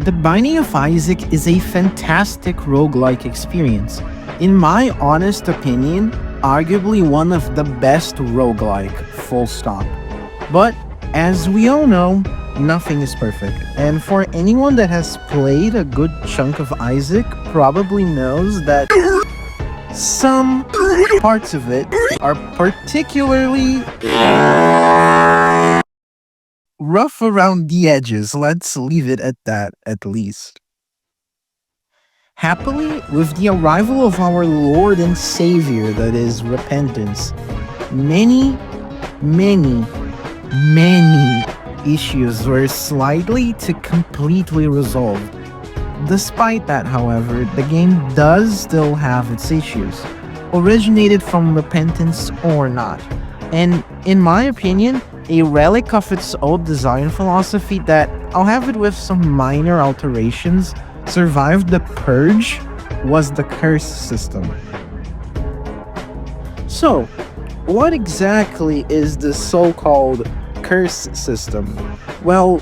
The Binding of Isaac is a fantastic roguelike experience. In my honest opinion, arguably one of the best roguelike, full stop. But, as we all know, nothing is perfect. And for anyone that has played a good chunk of Isaac, probably knows that some parts of it are particularly rough around the edges. Let's leave it at that, at least. Happily, with the arrival of our Lord and Savior, that is repentance, many issues were slightly to completely resolved. Despite that, however, the game does still have its issues, originated from repentance or not, and in my opinion, a relic of its old design philosophy that, I'll have it with some minor alterations, survived the purge was the curse system. So, what exactly is the so-called curse system? Well,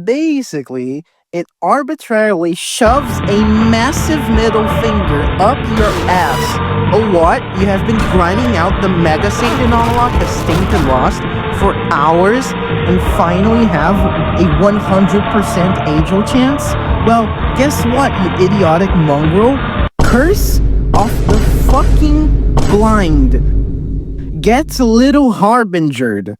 basically, it arbitrarily shoves a massive middle finger up your ass. Oh what? You have been grinding out the Mega Satan Unlock as Tainted Lost for hours and finally have a 100% angel chance? Well, guess what, you idiotic mongrel? Curse of the fucking blind. Get a little harbingered.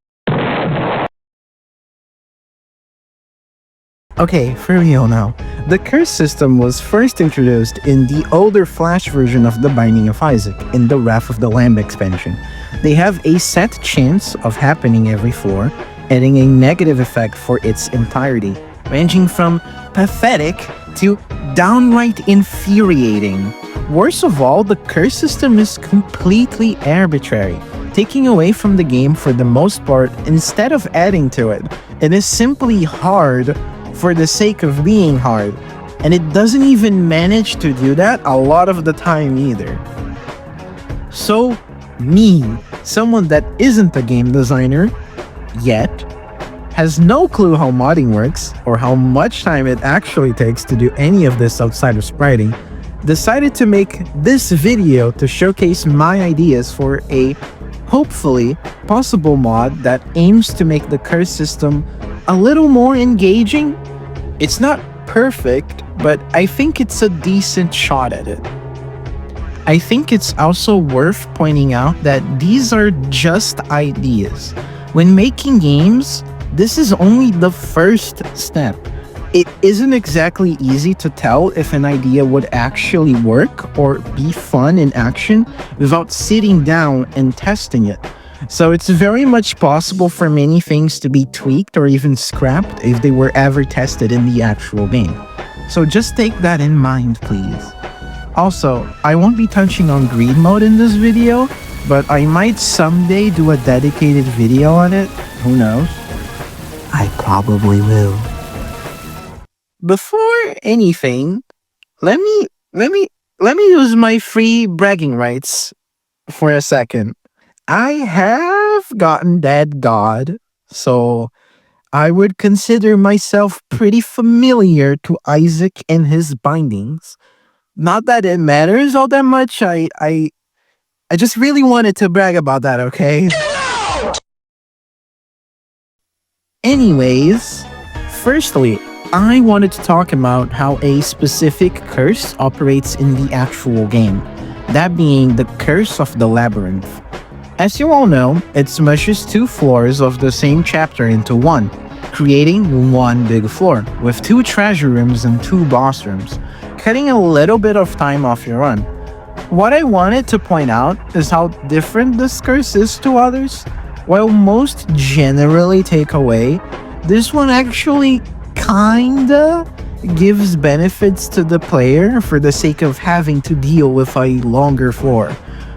Okay, for real now. The curse system was first introduced in the older Flash version of The Binding of Isaac, in the Wrath of the Lamb expansion. They have a set chance of happening every floor, adding a negative effect for its entirety, ranging from pathetic to downright infuriating. Worst of all, the curse system is completely arbitrary, taking away from the game for the most part instead of adding to it. It is simply hard for the sake of being hard, and it doesn't even manage to do that a lot of the time either. So, me, someone that isn't a game designer yet, has no clue how modding works or how much time it actually takes to do any of this outside of spriting, decided to make this video to showcase my ideas for a hopefully possible mod that aims to make the curse system a little more engaging. It's not perfect, but I think it's a decent shot at it. I think it's also worth pointing out that these are just ideas. When making games, this is only the first step. It isn't exactly easy to tell if an idea would actually work or be fun in action without sitting down and testing it. So it's very much possible for many things to be tweaked or even scrapped if they were ever tested in the actual game. So just take that in mind, please. Also, I won't be touching on greed mode in this video, but I might someday do a dedicated video on it. Who knows? I probably will. Before anything, let me use my free bragging rights for a second. I have gotten that god, so I would consider myself pretty familiar to Isaac and his bindings. Not that it matters all that much, I just really wanted to brag about that, okay? Anyways, firstly, I wanted to talk about how a specific curse operates in the actual game, that being the Curse of the Labyrinth. As you all know, it smushes two floors of the same chapter into one, creating one big floor, with two treasure rooms and two boss rooms, cutting a little bit of time off your run. What I wanted to point out is how different this curse is to others. While most generally take away, this one actually kinda gives benefits to the player for the sake of having to deal with a longer floor,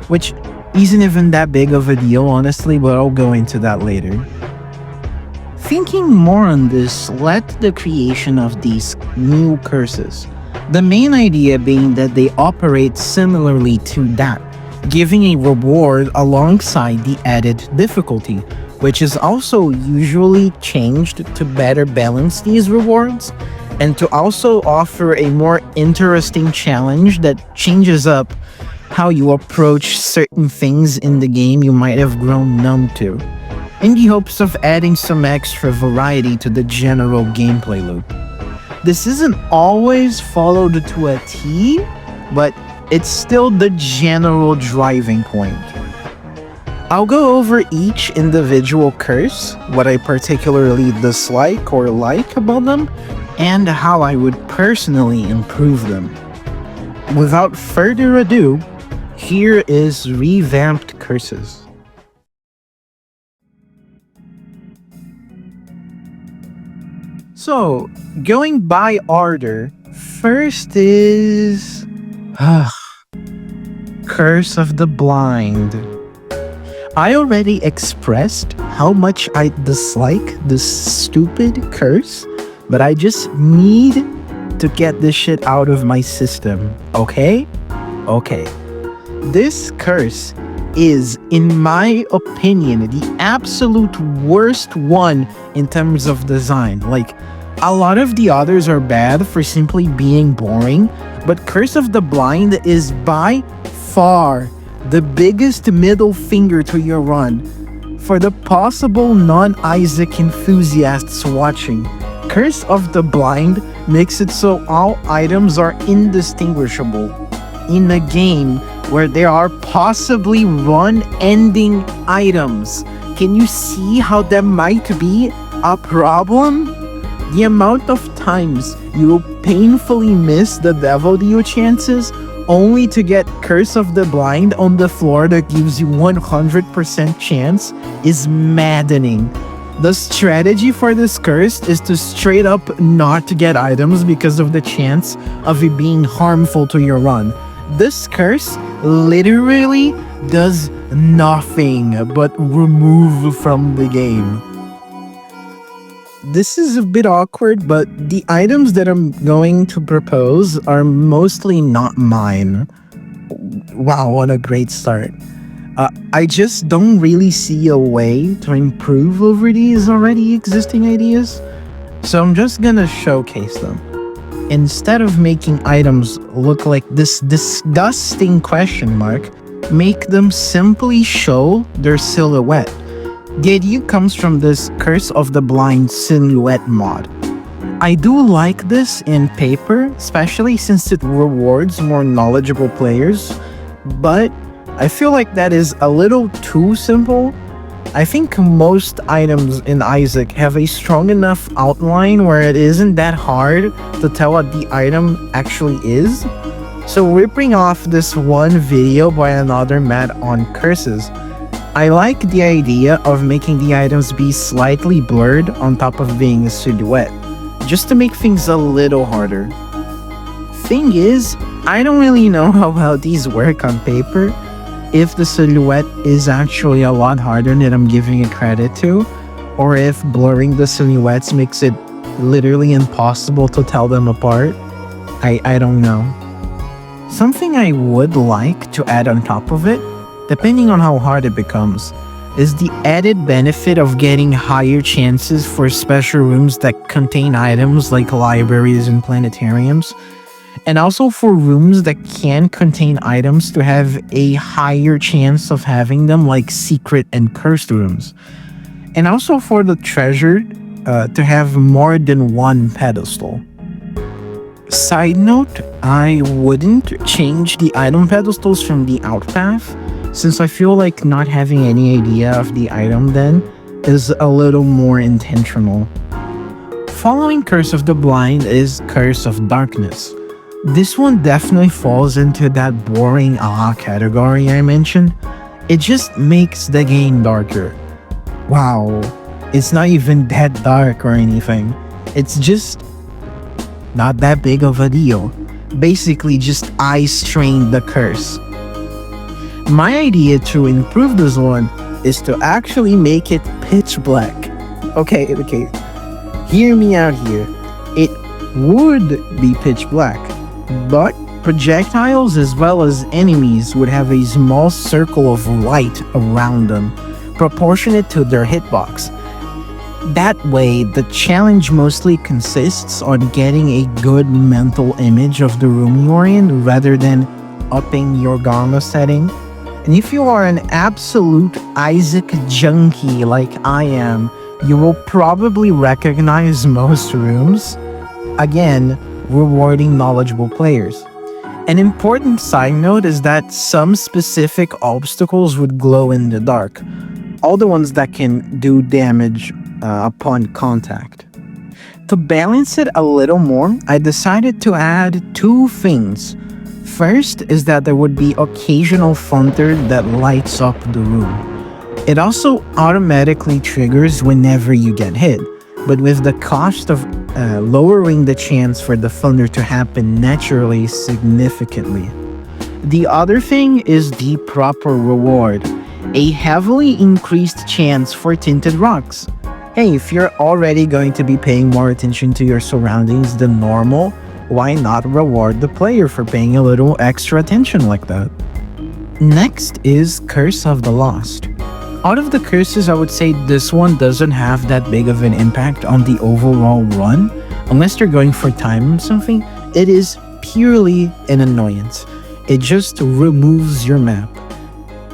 which isn't even that big of a deal honestly, but I'll go into that later. Thinking more on this led to the creation of these new curses, the main idea being that they operate similarly to that, giving a reward alongside the added difficulty, which is also usually changed to better balance these rewards. and to also offer a more interesting challenge that changes up how you approach certain things in the game you might have grown numb to, in the hopes of adding some extra variety to the general gameplay loop. This isn't always followed to a T, but it's still the general driving point. I'll go over each individual curse, what I particularly dislike or like about them, and how I would personally improve them. Without further ado, here is Revamped Curses. So, going by order, first is... Curse of the Blind. I already expressed how much I dislike this stupid curse, but I just need to get this shit out of my system, okay? Okay. This curse is, in my opinion, the absolute worst one in terms of design. Like, a lot of the others are bad for simply being boring, but Curse of the Blind is by far the biggest middle finger to your run. For the possible non-Isaac enthusiasts watching, Curse of the Blind makes it so all items are indistinguishable. In a game where there are possibly run-ending items, can you see how that might be a problem? The amount of times you will painfully miss the Devil Deal chances only to get Curse of the Blind on the floor that gives you 100% chance is maddening. The strategy for this curse is to straight up not to get items because of the chance of it being harmful to your run. This curse literally does nothing but remove from the game. This is a bit awkward, but the items that I'm going to propose are mostly not mine. Wow, what a great start. I just don't really see a way to improve over these already existing ideas, so I'm just gonna showcase them. Instead of making items look like this disgusting question mark, make them simply show their silhouette. The idea comes from this Curse of the Blind silhouette mod. I do like this in paper, especially since it rewards more knowledgeable players, but I feel like that is a little too simple. I think most items in Isaac have a strong enough outline where it isn't that hard to tell what the item actually is. So ripping off this one video by another Matt on curses, I like the idea of making the items be slightly blurred on top of being a silhouette, just to make things a little harder. Thing is, I don't really know how well these work on paper, if the silhouette is actually a lot harder than I'm giving it credit to, or if blurring the silhouettes makes it literally impossible to tell them apart. I don't know. Something I would like to add on top of it, depending on how hard it becomes, is the added benefit of getting higher chances for special rooms that contain items like libraries and planetariums, and also for rooms that can contain items to have a higher chance of having them, like secret and cursed rooms, and also for the treasured to have more than one pedestal. Side note, I wouldn't change the item pedestals from the outpath, since I feel like not having any idea of the item then is a little more intentional. Following Curse of the Blind is Curse of Darkness. This one definitely falls into that boring category I mentioned. It just makes the game darker. Wow, it's not even that dark or anything. It's just not that big of a deal. Basically just eye strain the curse. My idea to improve this one is to actually make it pitch black. Okay, hear me out here. It would be pitch black, but projectiles as well as enemies would have a small circle of light around them, proportionate to their hitbox. That way, the challenge mostly consists on getting a good mental image of the room you're in rather than upping your gamma setting. And if you are an absolute Isaac junkie like I am, you will probably recognize most rooms. Again, rewarding knowledgeable players. An important side note is that some specific obstacles would glow in the dark. All the ones that can do damage upon contact. To balance it a little more, I decided to add two things. First is that there would be occasional thunder that lights up the room. It also automatically triggers whenever you get hit, but with the cost of lowering the chance for the thunder to happen naturally significantly. The other thing is the proper reward, a heavily increased chance for tinted rocks. Hey, if you're already going to be paying more attention to your surroundings than normal, why not reward the player for paying a little extra attention like that? Next is Curse of the Lost. Out of the curses, I would say this one doesn't have that big of an impact on the overall run. Unless you're going for time or something, it is purely an annoyance. It just removes your map.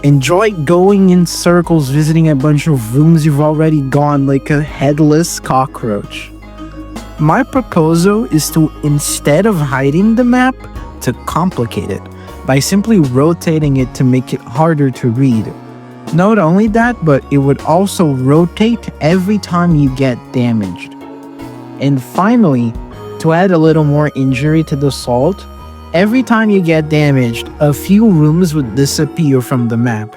Enjoy going in circles, visiting a bunch of rooms you've already gone like a headless cockroach. My proposal is to, instead of hiding the map, to complicate it by simply rotating it to make it harder to read. Not only that, but it would also rotate every time you get damaged. And finally, to add a little more injury to the salt, every time you get damaged, a few rooms would disappear from the map,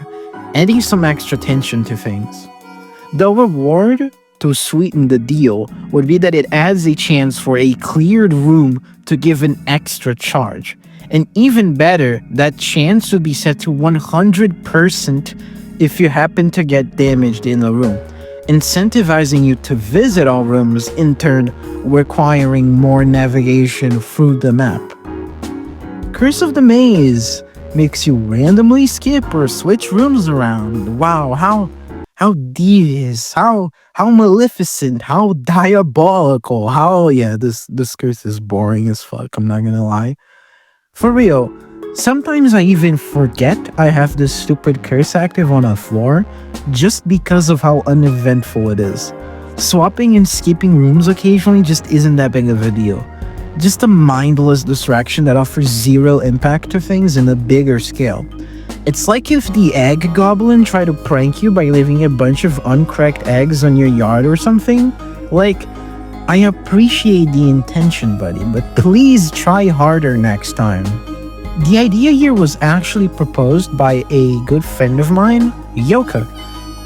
adding some extra tension to things. The reward, to sweeten the deal, would be that it adds a chance for a cleared room to give an extra charge. And even better, that chance would be set to 100% if you happen to get damaged in a room, incentivizing you to visit all rooms, in turn requiring more navigation through the map. Curse of the Maze makes you randomly skip or switch rooms around. Wow, how devious, how maleficent, how diabolical, this curse is boring as fuck, I'm not gonna lie. For real, sometimes I even forget I have this stupid curse active on a floor just because of how uneventful it is. Swapping and skipping rooms occasionally just isn't that big of a deal. Just a mindless distraction that offers zero impact to things in a bigger scale. It's like if the egg goblin tried to prank you by leaving a bunch of uncracked eggs on your yard or something. Like, I appreciate the intention, buddy, but please try harder next time. The idea here was actually proposed by a good friend of mine, Yolka,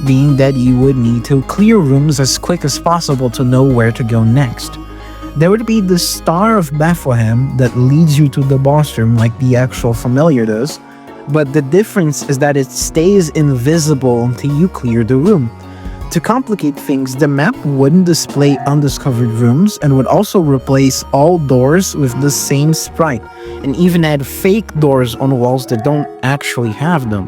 being that you would need to clear rooms as quick as possible to know where to go next. There would be the Star of Bethlehem that leads you to the boss room like the actual familiar does, but the difference is that it stays invisible until you clear the room. To complicate things, the map wouldn't display undiscovered rooms and would also replace all doors with the same sprite, and even add fake doors on walls that don't actually have them.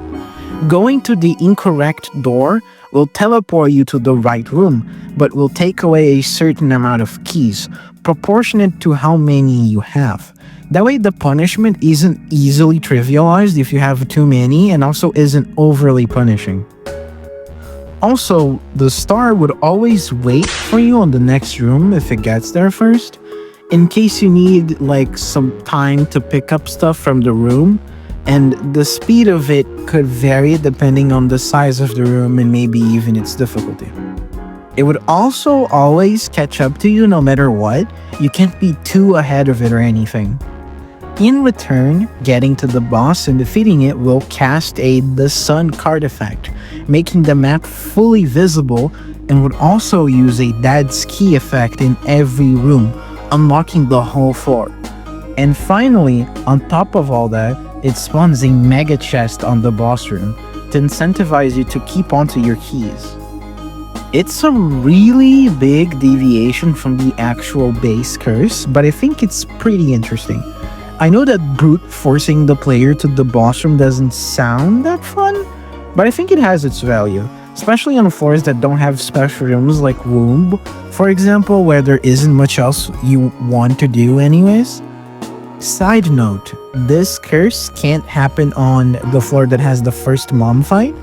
Going to the incorrect door will teleport you to the right room, but will take away a certain amount of keys, proportionate to how many you have. That way the punishment isn't easily trivialized if you have too many, and also isn't overly punishing. Also, the star would always wait for you on the next room if it gets there first, in case you need like some time to pick up stuff from the room, and the speed of it could vary depending on the size of the room and maybe even its difficulty. It would also always catch up to you no matter what. You can't be too ahead of it or anything. In return, getting to the boss and defeating it will cast the Sun card effect, making the map fully visible, and would also use a Dad's Key effect in every room, unlocking the whole floor. And finally, on top of all that, it spawns a mega chest on the boss room to incentivize you to keep onto your keys. It's a really big deviation from the actual base curse, but I think it's pretty interesting. I know that brute forcing the player to the boss room doesn't sound that fun, but I think it has its value. especially on floors that don't have special rooms like Womb, for example, where there isn't much else you want to do anyways. Side note, this curse can't happen on the floor that has the first mom fight,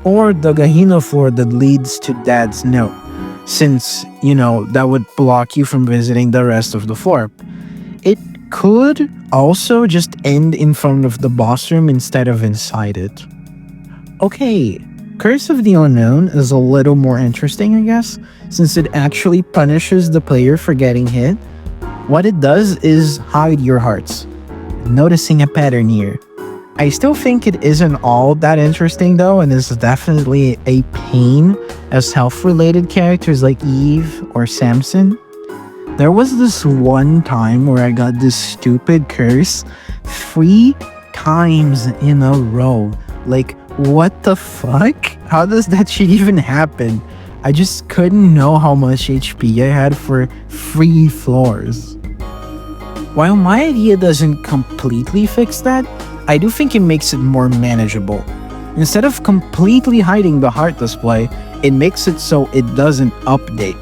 or the Gahino floor that leads to Dad's note, since, that would block you from visiting the rest of the floor. It could also just end in front of the boss room instead of inside it. Okay, Curse of the Unknown is a little more interesting, I guess, since it actually punishes the player for getting hit. What it does is hide your hearts. Noticing a pattern here. I still think it isn't all that interesting though, and is definitely a pain as health-related characters like Eve or Samson. There was this one time where I got this stupid curse 3 times in a row. Like, what the fuck? How does that shit even happen? I just couldn't know how much HP I had for 3 floors. While my idea doesn't completely fix that, I do think it makes it more manageable. Instead of completely hiding the heart display, it makes it so it doesn't update.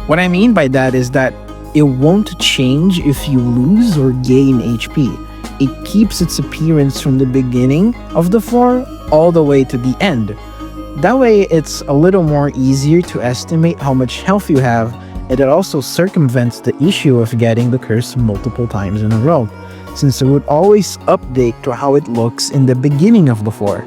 What I mean by that is that it won't change if you lose or gain HP. It keeps its appearance from the beginning of the floor all the way to the end. That way, it's a little more easier to estimate how much health you have, and it also circumvents the issue of getting the curse multiple times in a row, since it would always update to how it looks in the beginning of the floor.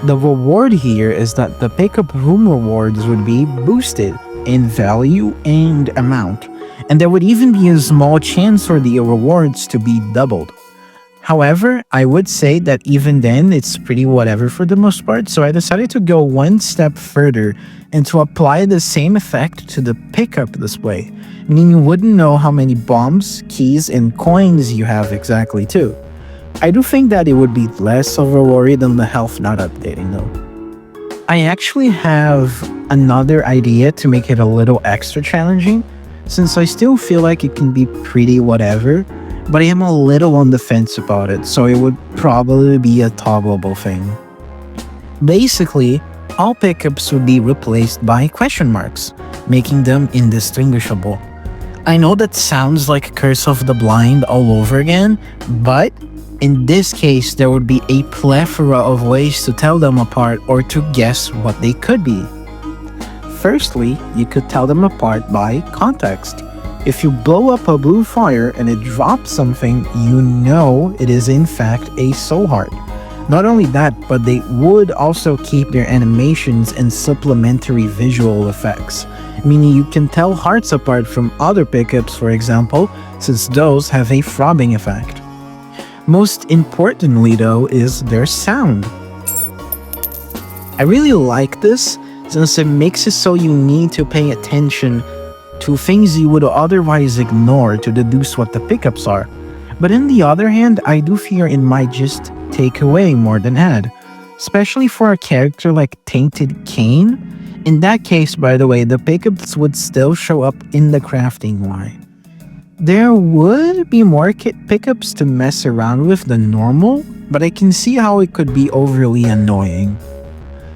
The reward here is that the pickup room rewards would be boosted in value and amount, and there would even be a small chance for the rewards to be doubled. However, I would say that even then, it's pretty whatever for the most part, so I decided to go one step further and to apply the same effect to the pickup display, meaning you wouldn't know how many bombs, keys, and coins you have exactly too. I do think that it would be less of a worry than the health not updating though. I actually have another idea to make it a little extra challenging, since I still feel like it can be pretty whatever, but I am a little on the fence about it, so it would probably be a toggleable thing. Basically, all pickups would be replaced by question marks, making them indistinguishable. I know that sounds like Curse of the Blind all over again, but in this case, there would be a plethora of ways to tell them apart or to guess what they could be. Firstly, you could tell them apart by context. If you blow up a blue fire and it drops something, you know it is in fact a soul heart. Not only that, but they would also keep their animations and supplementary visual effects, meaning you can tell hearts apart from other pickups, for example, since those have a throbbing effect. Most importantly though is their sound. I really like this since it makes it so you need to pay attention to things you would otherwise ignore to deduce what the pickups are. But on the other hand, I do fear it might just take away more than add, especially for a character like Tainted Cain. In that case, by the way, the pickups would still show up in the crafting line. There would be more pickups to mess around with than normal, but I can see how it could be overly annoying.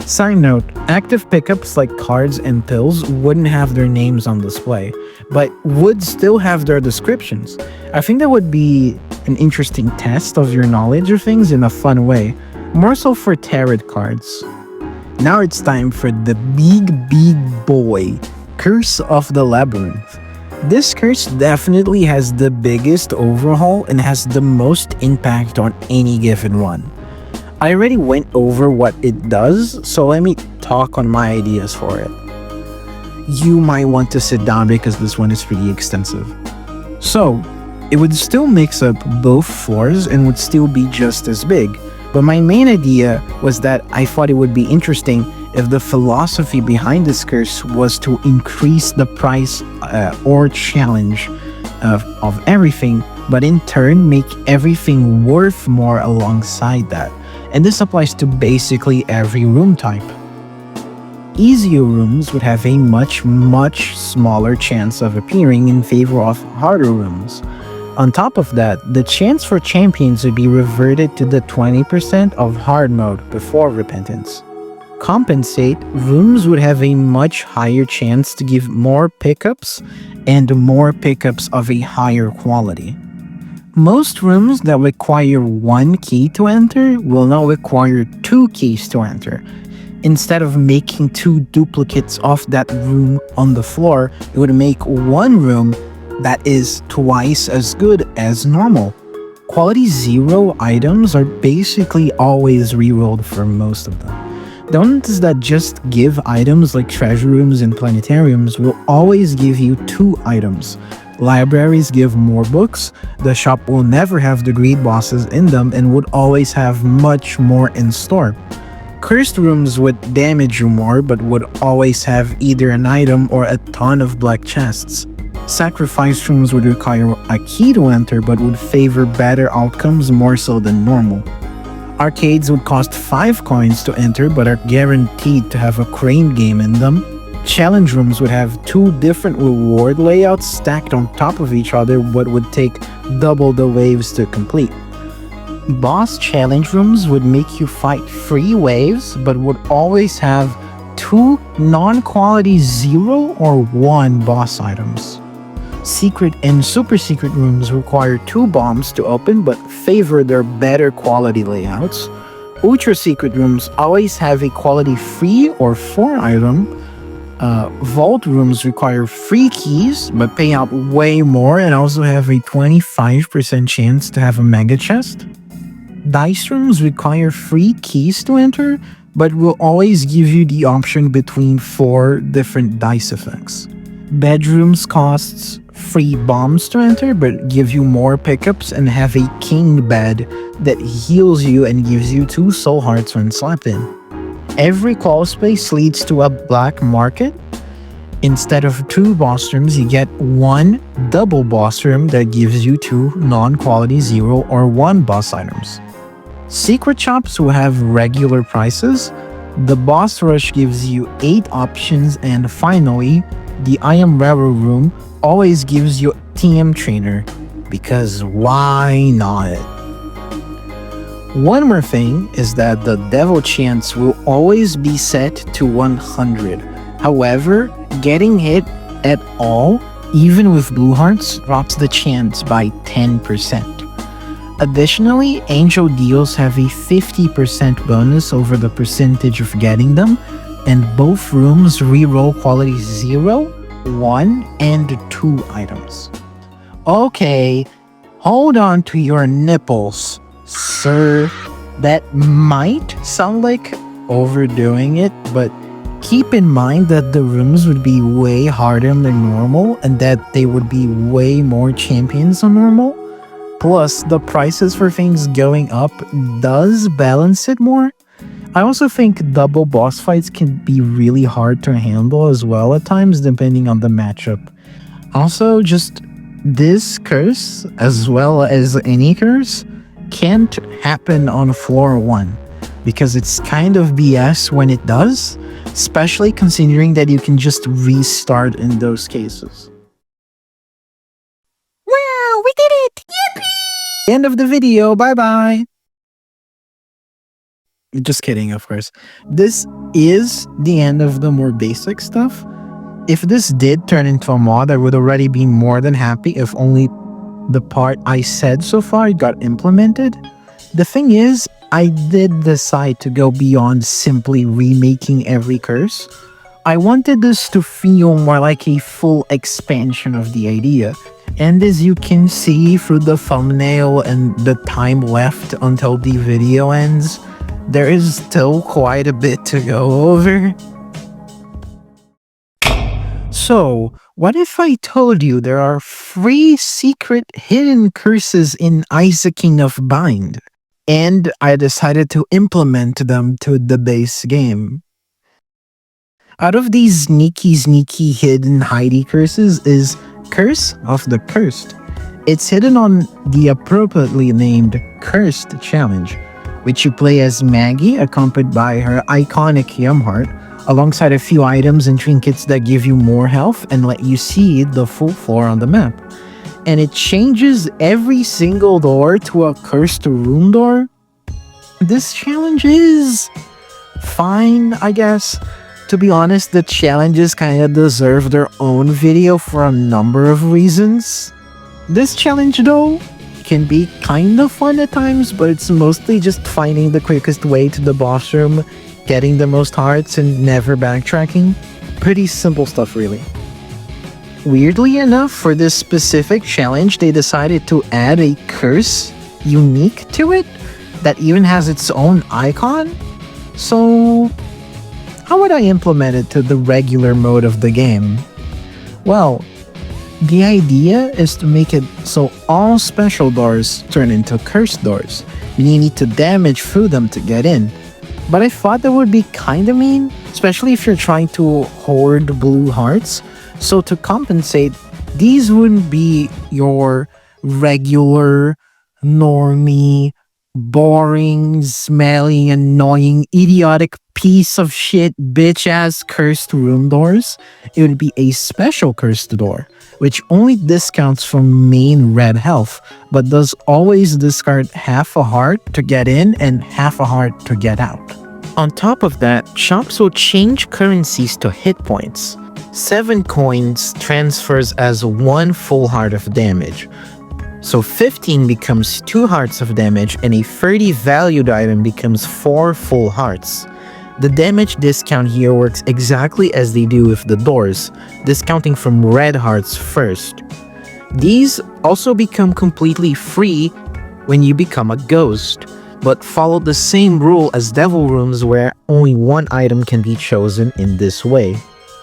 Side note, active pickups like cards and pills wouldn't have their names on display, but would still have their descriptions. I think that would be an interesting test of your knowledge of things in a fun way, more so for tarot cards. Now it's time for the big boy, Curse of the Labyrinth. This curse definitely has the biggest overhaul and has the most impact on any given run. I already went over what it does, so let me talk on my ideas for it. You might want to sit down because this one is pretty extensive. So, it would still mix up both floors and would still be just as big, but my main idea was that I thought it would be interesting if the philosophy behind this curse was to increase the price or challenge of everything, but in turn make everything worth more alongside that. And this applies to basically every room type. Easier rooms would have a much smaller chance of appearing in favor of harder rooms. On top of that, the chance for champions would be reverted to the 20% of hard mode before repentance. compensate, rooms would have a much higher chance to give more pickups and more pickups of a higher quality. Most rooms that require one key to enter will now require two keys to enter. Instead of making two duplicates of that room on the floor, it would make one room that is twice as good as normal. Quality 0 items are basically always rerolled for most of them. Donuts that just give items like treasure rooms and planetariums will always give you 2 items. Libraries give more books, the shop will never have the greed bosses in them and would always have much more in store. Cursed rooms would damage you more but would always have either an item or a ton of black chests. Sacrifice rooms would require a key to enter but would favor better outcomes more so than normal. Arcades would cost 5 coins to enter but are guaranteed to have a crane game in them. Challenge rooms would have 2 different reward layouts stacked on top of each other but would take double the waves to complete. Boss challenge rooms would make you fight 3 waves but would always have 2 non-quality 0 or 1 boss items. Secret and super secret rooms require 2 bombs to open but favor their better quality layouts. Ultra secret rooms always have a quality 3 or 4 item. Vault rooms require 3 keys but pay out way more and also have a 25% chance to have a mega chest. Dice rooms require 3 keys to enter but will always give you the option between 4 different dice effects. Bedrooms costs 3 bombs to enter but give you more pickups and have a king bed that heals you and gives you 2 soul hearts when slept in. Every crawl space leads to a black market. Instead of 2 boss rooms, you get 1 double boss room that gives you 2 non-quality 0 or 1 boss items. Secret shops will have regular prices. The boss rush gives you 8 options, and finally, the I Am Railroad room always gives you TM trainer, because why not? One more thing is that the devil chance will always be set to 100. However, getting hit at all, even with blue hearts, drops the chance by 10%. Additionally, angel deals have a 50% bonus over the percentage of getting them, and both rooms reroll quality 0, 1, and 2 items. Okay, hold on to your nipples, sir. That might sound like overdoing it, but keep in mind that the rooms would be way harder than normal and that they would be way more champions than normal. Plus, the prices for things going up does balance it more. I also think double boss fights can be really hard to handle as well at times depending on the matchup. Also, just this curse, as well as any curse, can't happen on floor 1 because it's kind of BS when it does, especially considering that you can just restart in those cases. Wow, we did it! Yippee! End of the video, bye-bye! Just kidding, of course. This is the end of the more basic stuff. If this did turn into a mod, I would already be more than happy if only the part I said so far got implemented. The thing is, I did decide to go beyond simply remaking every curse. I wanted this to feel more like a full expansion of the idea. And as you can see through the thumbnail and the time left until the video ends, there is still quite a bit to go over. So, what if I told you there are 3 secret hidden curses in King of Bind, and I decided to implement them to the base game? Out of these sneaky hidden hidey curses is Curse of the Cursed. It's hidden on the appropriately named Cursed Challenge, which you play as Maggie accompanied by her iconic Yum Heart, alongside a few items and trinkets that give you more health and let you see the full floor on the map. And it changes every single door to a cursed room door. This challenge is fine, I guess. To be honest, the challenges kinda deserve their own video for a number of reasons. This challenge though can be kinda fun at times, but it's mostly just finding the quickest way to the boss room, getting the most hearts, and never backtracking. Pretty simple stuff really. Weirdly enough, for this specific challenge, they decided to add a curse unique to it that even has its own icon. So, how would I implement it to the regular mode of the game? Well, the idea is to make it so all special doors turn into cursed doors. You need to damage through them to get in. But I thought that would be kinda mean, especially if you're trying to hoard blue hearts. So to compensate, these wouldn't be your regular, normie, boring, smelly, annoying, idiotic piece of shit, bitch-ass cursed room doors. It would be a special cursed door, which only discounts from main red health, but does always discard half a heart to get in and half a heart to get out. On top of that, shops will change currencies to hit points. 7 coins transfers as 1 full heart of damage. So 15 becomes 2 hearts of damage, and a 30 valued item becomes 4 full hearts. The damage discount here works exactly as they do with the doors, discounting from red hearts first. These also become completely free when you become a ghost, but follow the same rule as devil rooms where only 1 item can be chosen in this way.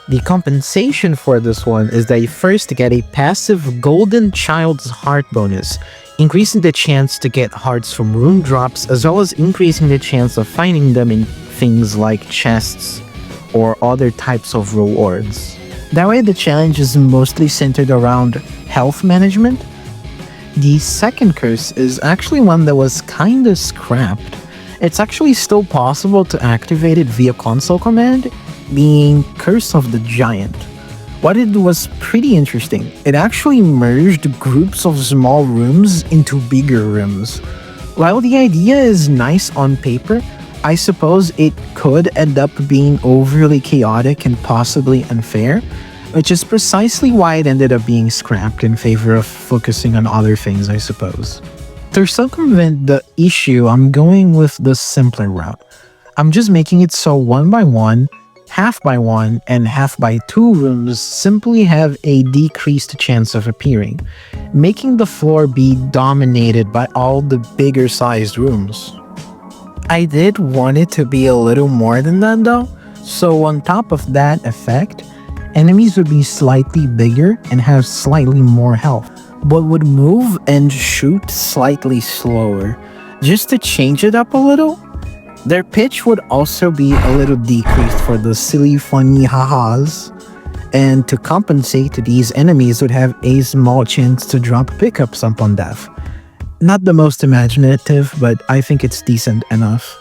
The compensation for this one is that you first get a passive Golden Child's Heart bonus, increasing the chance to get hearts from room drops as well as increasing the chance of finding them in things like chests or other types of rewards. That way the challenge is mostly centered around health management. The second curse is actually one that was kinda scrapped. It's actually still possible to activate it via console command, being Curse of the Giant. What it was pretty interesting. It actually merged groups of small rooms into bigger rooms. While the idea is nice on paper, I suppose it could end up being overly chaotic and possibly unfair, which is precisely why it ended up being scrapped in favor of focusing on other things, I suppose. To circumvent the issue, I'm going with the simpler route. I'm just making it so 1 by 1, half by 1, and half by 2 rooms simply have a decreased chance of appearing, making the floor be dominated by all the bigger sized rooms. I did want it to be a little more than that though, so on top of that effect, enemies would be slightly bigger and have slightly more health, but would move and shoot slightly slower. Just to change it up a little, their pitch would also be a little decreased for the silly funny ha-has, and to compensate, these enemies would have a small chance to drop pickups upon death. Not the most imaginative, but I think it's decent enough.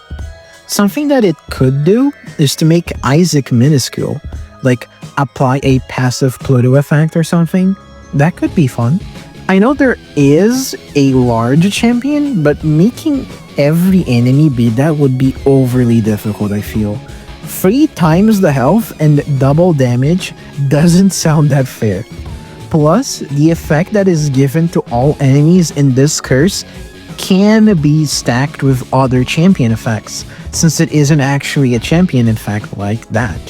Something that it could do is to make Isaac minuscule, like apply a passive Pluto effect or something. That could be fun. I know there is a large champion, but making every enemy be that would be overly difficult, I feel. 3 times the health and double damage doesn't sound that fair. Plus, the effect that is given to all enemies in this curse can be stacked with other champion effects, since it isn't actually a champion effect like that.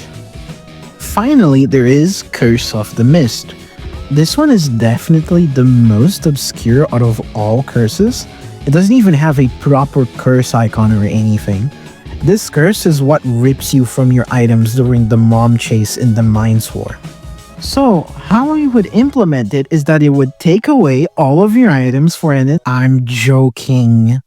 Finally, there is Curse of the Mist. This one is definitely the most obscure out of all curses. It doesn't even have a proper curse icon or anything. This curse is what rips you from your items during the mom chase in the Mines War. So, how I would implement it is that it would take away all of your items for an— I'm joking.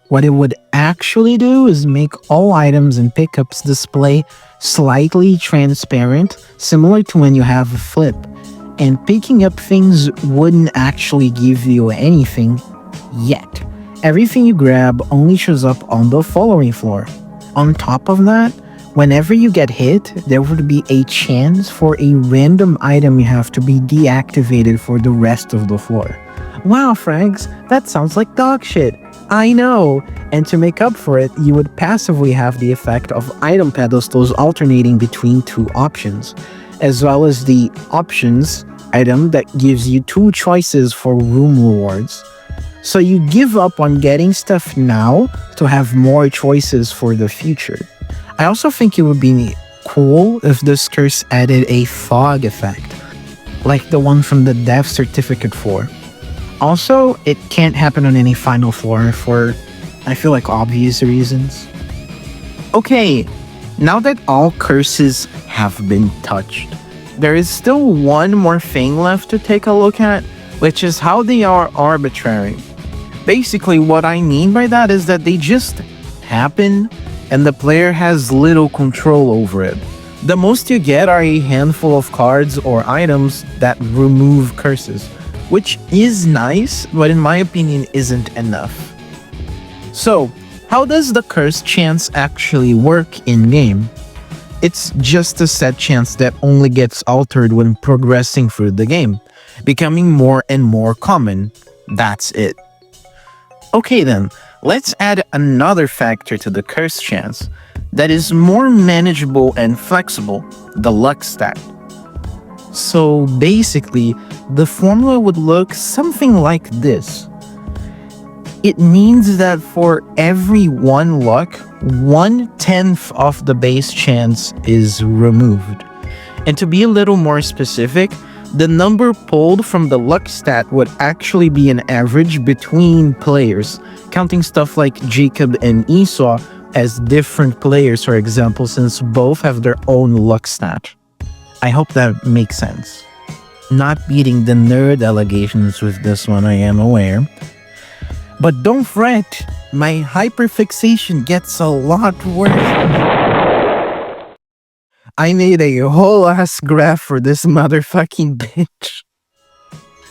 What it would actually do is make all items and pickups display slightly transparent, similar to when you have a flip. And picking up things wouldn't actually give you anything yet. Everything you grab only shows up on the following floor. On top of that, whenever you get hit, there would be a chance for a random item you have to be deactivated for the rest of the floor. Wow, Franks, that sounds like dog shit. I know, And to make up for it, you would passively have the effect of item pedestals alternating between two options, as well as the options item that gives you two choices for room rewards. So you give up on getting stuff now to have more choices for the future. I also think it would be cool if this curse added a fog effect, like the one from the death certificate floor. Also, it can't happen on any final floor for, I feel like, obvious reasons. Okay, now that all curses have been touched, there is still one more thing left to take a look at, which is how they are arbitrary. Basically, what I mean by that is that they just happen and the player has little control over it. The most you get are a handful of cards or items that remove curses, which is nice, but in my opinion isn't enough. So, how does the curse chance actually work in-game? It's just a set chance that only gets altered when progressing through the game, becoming more and more common. That's it. Okay then, let's add another factor to the curse chance that is more manageable and flexible, the luck stat. So basically, the formula would look something like this. It means that for every 1 luck, 1/10 of the base chance is removed. And to be a little more specific, the number pulled from the luck stat would actually be an average between players, counting stuff like Jacob and Esau as different players, for example, since both have their own luck stat. I hope that makes sense. Not beating the nerd allegations with this one, I am aware. But don't fret, my hyperfixation gets a lot worse. I made a whole ass graph for this motherfucking bitch.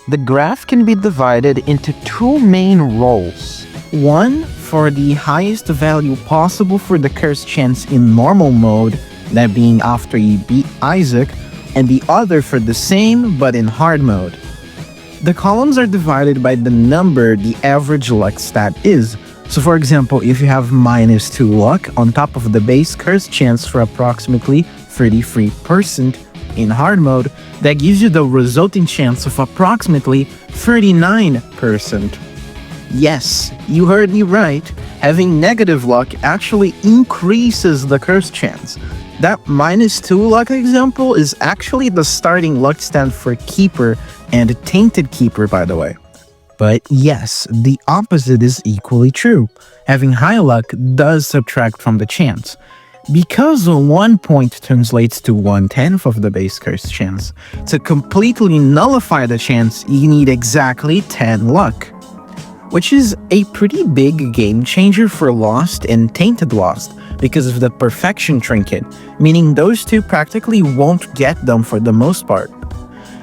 The graph can be divided into two main roles. One for the highest value possible for the curse chance in normal mode, that being after you beat Isaac, and the other for the same but in hard mode. The columns are divided by the number the average luck stat is. So for example, if you have -2 luck on top of the base curse chance for approximately 33% in hard mode, that gives you the resulting chance of approximately 39%. Yes, you heard me right. Having negative luck actually increases the curse chance. That -2 luck example is actually the starting luck stat for Keeper and Tainted Keeper, by the way. But yes, the opposite is equally true. Having high luck does subtract from the chance. Because 1 point translates to 1/10 of the base curse chance, to completely nullify the chance, you need exactly 10 luck. Which is a pretty big game changer for Lost and Tainted Lost, because of the perfection trinket, meaning those two practically won't get them for the most part.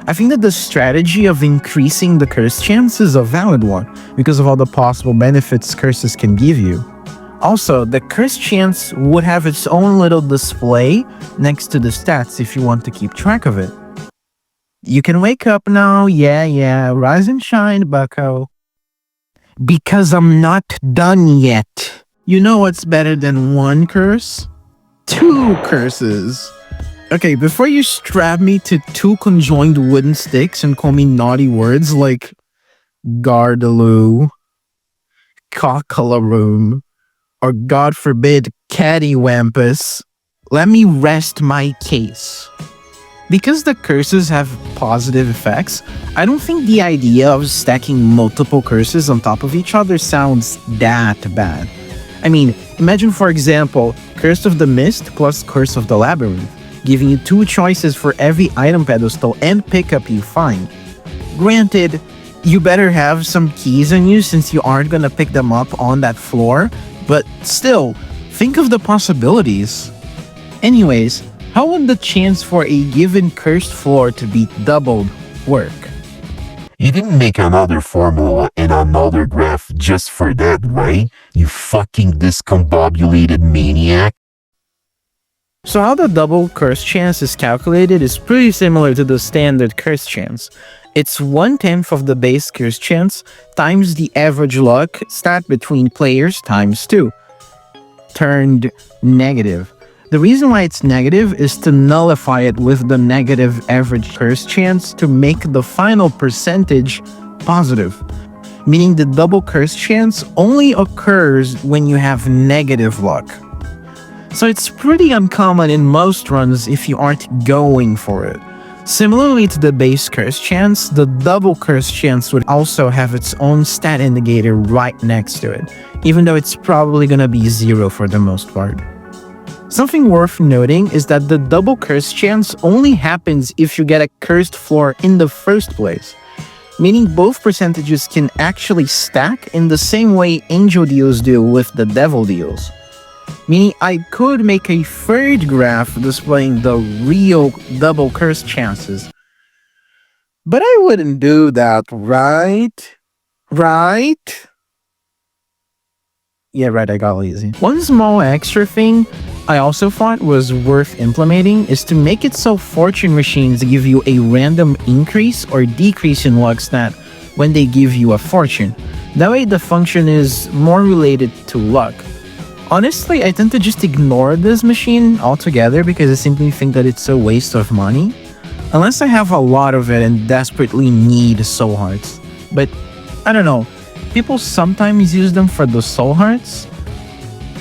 I think that the strategy of increasing the curse chance is a valid one, because of all the possible benefits curses can give you. Also, the curse chance would have its own little display next to the stats if you want to keep track of it. You can wake up now, yeah, rise and shine, bucko. Because I'm not done yet. You know what's better than 1 curse? 2 curses. Okay, before you strap me to 2 conjoined wooden sticks and call me naughty words like Gardaloo, Cockalaroom, or God forbid, Cattywampus, let me rest my case. Because the curses have positive effects, I don't think the idea of stacking multiple curses on top of each other sounds that bad. I mean, imagine for example, Curse of the Mist plus Curse of the Labyrinth, giving you 2 choices for every item pedestal and pickup you find. Granted, you better have some keys on you since you aren't gonna pick them up on that floor, but still, think of the possibilities. Anyways, how would the chance for a given cursed floor to be doubled work? You didn't make another formula and another graph just for that, right? You fucking discombobulated maniac. So how the double curse chance is calculated is pretty similar to the standard curse chance. It's 1/10 of the base curse chance times the average luck stat between players times 2, turned negative. The reason why it's negative is to nullify it with the negative average curse chance to make the final percentage positive, meaning the double curse chance only occurs when you have negative luck. So it's pretty uncommon in most runs if you aren't going for it. Similarly to the base curse chance, the double curse chance would also have its own stat indicator right next to it, even though it's probably gonna be 0 for the most part. Something worth noting is that the double curse chance only happens if you get a cursed floor in the first place, meaning both percentages can actually stack in the same way angel deals do with the devil deals. Meaning I could make a third graph displaying the real double curse chances. But I wouldn't do that, right? Right? Yeah, right, I got lazy. One small extra thing I also thought was worth implementing is to make it so fortune machines give you a random increase or decrease in luck stat when they give you a fortune. That way the function is more related to luck. Honestly, I tend to just ignore this machine altogether because I simply think that it's a waste of money. Unless I have a lot of it and desperately need soul hearts. But, I don't know, people sometimes use them for the soul hearts.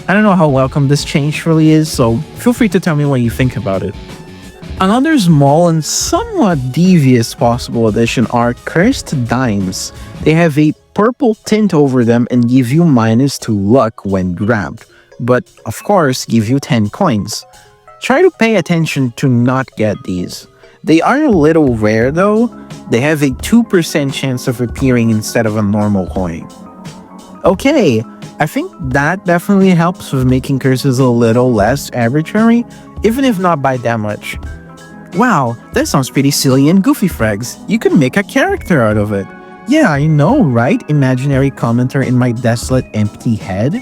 I don't know how welcome this change really is, so feel free to tell me what you think about it. Another small and somewhat devious possible addition are cursed dimes. They have a purple tint over them and give you -2 luck when grabbed, but of course give you 10 coins. Try to pay attention to not get these. They are a little rare though. They have a 2% chance of appearing instead of a normal coin. Okay, I think that definitely helps with making curses a little less arbitrary, even if not by that much. Wow, that sounds pretty silly and goofy, frags. You could make a character out of it. Yeah, I know, right? Imaginary commenter in my desolate, empty head?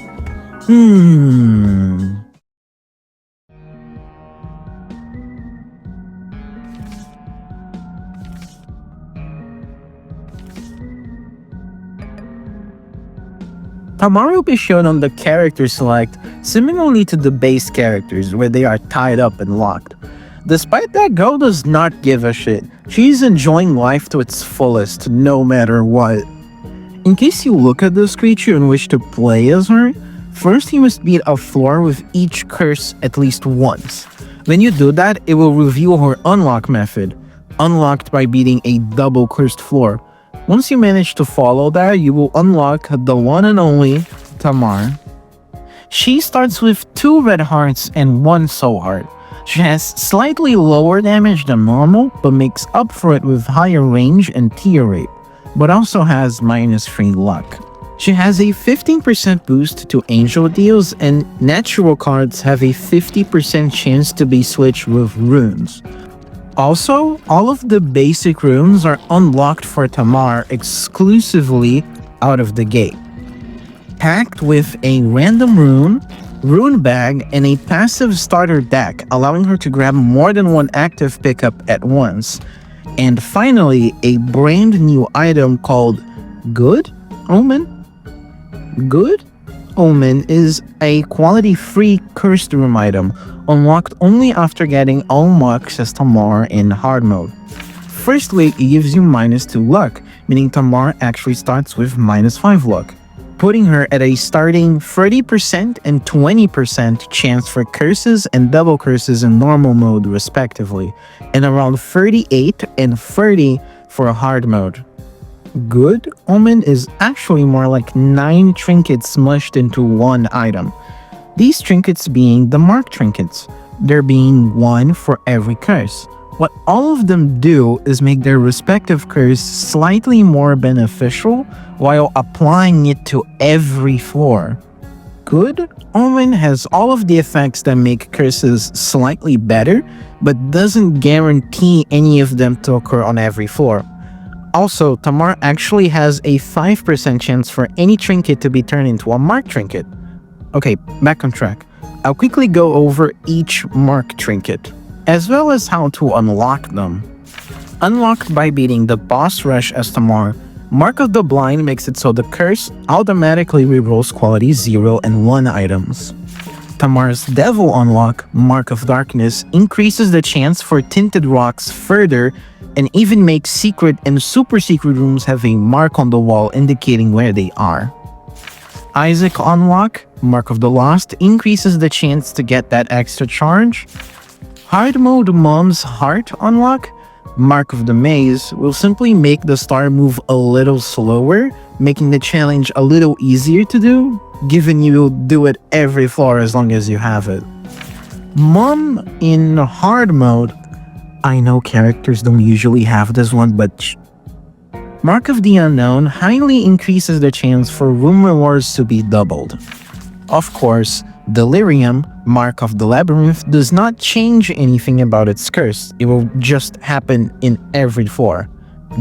Tamar will be shown on the character select similarly to the base characters where they are tied up and locked. Despite that, girl does not give a shit. She's enjoying life to its fullest no matter what. In case you look at this creature and wish to play as her, first you must beat a floor with each curse at least once. When you do that, it will reveal her unlock method, unlocked by beating a double cursed floor. Once you manage to follow that, you will unlock the one and only Tamar. She starts with 2 red hearts and 1 soul heart. She has slightly lower damage than normal, but makes up for it with higher range and tear rate, but also has -3 luck. She has a 15% boost to angel deals, and natural cards have a 50% chance to be switched with runes. Also, all of the basic runes are unlocked for Tamar exclusively out of the gate. Packed with a random rune bag, and a passive starter deck, allowing her to grab more than 1 active pickup at once. And finally, a brand new item called Good Omen? Good Omen is a quality-free cursed room item, unlocked only after getting all mocks as Tamar in hard mode. Firstly, it gives you -2 luck, meaning Tamar actually starts with -5 luck, putting her at a starting 30% and 20% chance for curses and double curses in normal mode respectively, and around 38 and 30 for hard mode. Good Omen is actually more like 9 trinkets smushed into one item. These trinkets being the mark trinkets, there being 1 for every curse. What all of them do is make their respective curse slightly more beneficial while applying it to every floor. Good Omen has all of the effects that make curses slightly better, but doesn't guarantee any of them to occur on every floor. Also, Tamar actually has a 5% chance for any trinket to be turned into a mark trinket. Okay, back on track. I'll quickly go over each mark trinket, as well as how to unlock them. Unlocked by beating the boss rush as Tamar, Mark of the Blind makes it so the curse automatically rerolls quality 0 and 1 items. Tamar's Devil Unlock, Mark of Darkness, increases the chance for tinted rocks further and even makes secret and super secret rooms have a mark on the wall indicating where they are. Isaac Unlock, Mark of the Lost, increases the chance to get that extra charge. Hard Mode Mom's Heart Unlock, Mark of the Maze, will simply make the star move a little slower, making the challenge a little easier to do, given you'll do it every floor as long as you have it. Mom in Hard Mode, I know characters don't usually have this one, but Mark of the Unknown highly increases the chance for room rewards to be doubled. Of course, Delirium, Mark of the Labyrinth, does not change anything about its curse. It will just happen in every floor.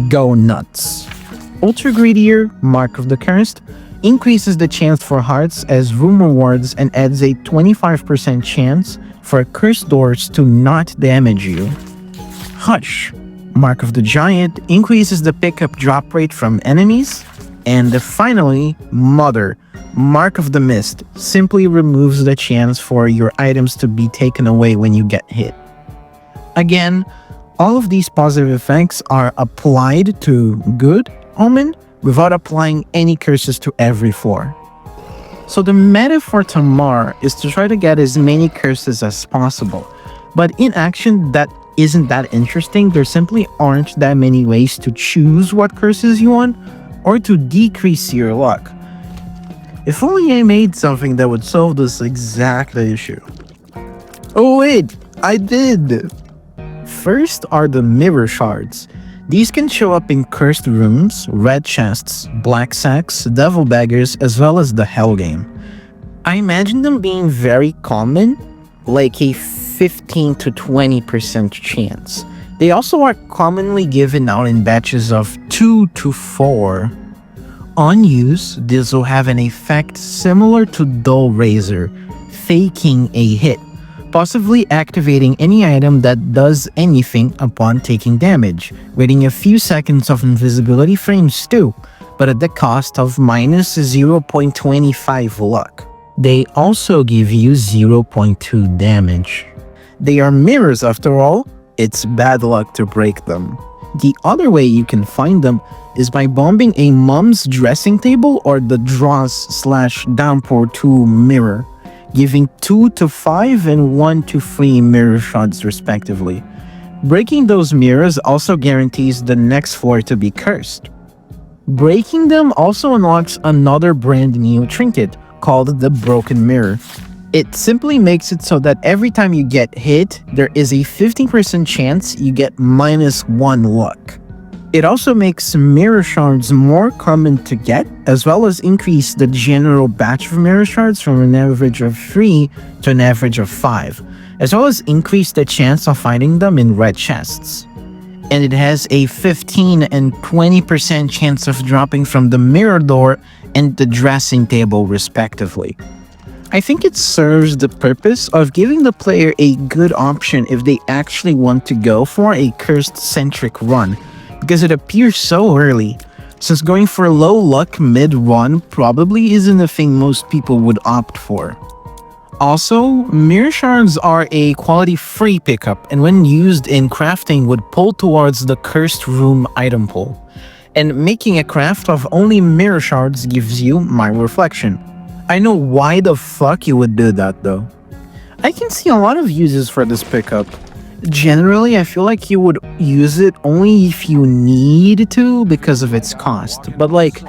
Go nuts. Ultra Greedier, Mark of the Cursed, increases the chance for hearts as room rewards and adds a 25% chance for cursed doors to not damage you. Hush, Mark of the Giant, increases the pickup drop rate from enemies. And finally, Mother, Mark of the Mist, simply removes the chance for your items to be taken away when you get hit. Again, all of these positive effects are applied to good Omen without applying any curses to every floor. So the meta for Tamar is to try to get as many curses as possible, but in action that isn't that interesting. There simply aren't that many ways to choose what curses you want or to decrease your luck. If only I made something that would solve this exact issue. Oh wait, I did! First are the mirror shards. These can show up in cursed rooms, red chests, black sacks, devil beggars, as well as the hell game. I imagine them being very common, like a 15 to 20% chance. They also are commonly given out in batches of 2 to 4. On use, this will have an effect similar to Dull Razor, faking a hit, possibly activating any item that does anything upon taking damage, waiting a few seconds of invisibility frames too, but at the cost of minus 0.25 luck. They also give you 0.2 damage. They are mirrors after all, it's bad luck to break them. The other way you can find them is by bombing a mom's dressing table or the draws/downpour 2 mirror, giving 2 to 5 and 1 to 3 mirror shots respectively. Breaking those mirrors also guarantees the next floor to be cursed. Breaking them also unlocks another brand new trinket called the Broken Mirror. It simply makes it so that every time you get hit, there is a 15% chance you get -1 luck. It also makes mirror shards more common to get, as well as increase the general batch of mirror shards from an average of 3 to an average of 5, as well as increase the chance of finding them in red chests. And it has a 15 and 20% chance of dropping from the mirror door and the dressing table respectively. I think it serves the purpose of giving the player a good option if they actually want to go for a cursed-centric run, because it appears so early, since going for low luck mid-run probably isn't a thing most people would opt for. Also, mirror shards are a quality free pickup, and when used in crafting would pull towards the cursed room item pool, and making a craft of only mirror shards gives you my reflection. I know why the fuck you would do that though. I can see a lot of uses for this pickup. Generally, I feel like you would use it only if you need to because of its cost, but like,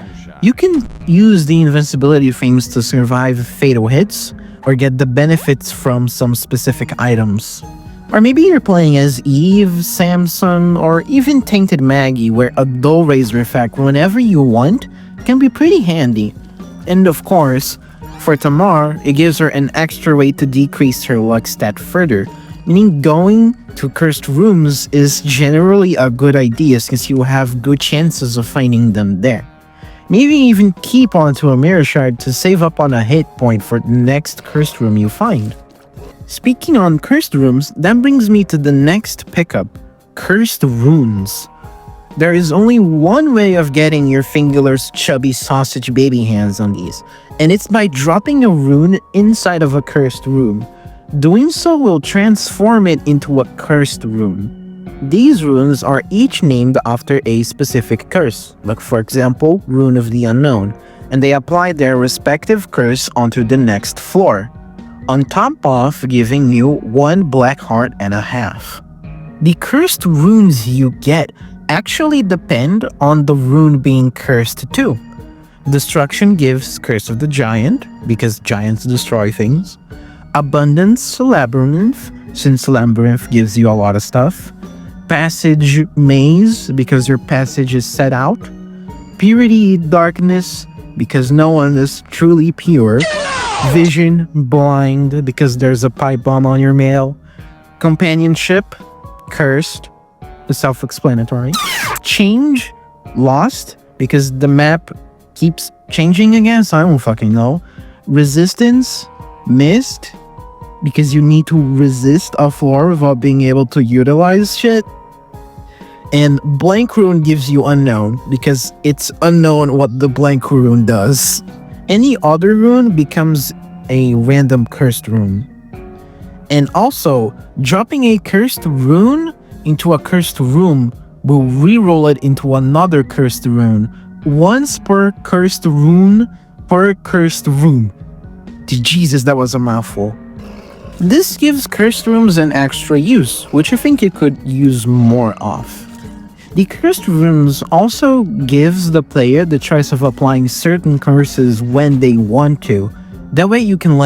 you can use the invincibility frames to survive fatal hits or get the benefits from some specific items. Or maybe you're playing as Eve, Samson, or even Tainted Maggie, where a Dull Razor effect whenever you want can be pretty handy. And of course, for Tamar, it gives her an extra way to decrease her luck stat further, meaning going to cursed rooms is generally a good idea since you have good chances of finding them there. Maybe even keep onto a mirror shard to save up on a hit point for the next cursed room you find. Speaking on cursed rooms, that brings me to the next pickup, cursed runes. There is only one way of getting your fingerless chubby sausage baby hands on these, and it's by dropping a rune inside of a cursed rune. Doing so will transform it into a cursed rune. These runes are each named after a specific curse, like for example, Rune of the Unknown, and they apply their respective curse onto the next floor, on top of giving you 1 black heart and a half. The cursed runes you get actually depend on the rune being cursed too. Destruction gives Curse of the Giant, because giants destroy things. Abundance, Labyrinth, since Labyrinth gives you a lot of stuff. Passage, Maze, because your passage is set out. Purity, Darkness, because no one is truly pure. Vision, Blind, because there's a pipe bomb on your mail. Companionship, Cursed, self-explanatory. Change, Lost, because the map keeps changing again, so I don't fucking know. Resistance, Missed, because you need to resist a floor without being able to utilize shit. And Blank Rune gives you Unknown, because it's unknown what the Blank Rune does. Any other rune becomes a random cursed rune. And also, dropping a cursed rune into a cursed room will reroll it into another cursed rune, once per cursed rune per cursed room. Jesus, that was a mouthful. This gives cursed rooms an extra use, which I think you could use more of. The cursed rooms also gives the player the choice of applying certain curses when they want to. That way you can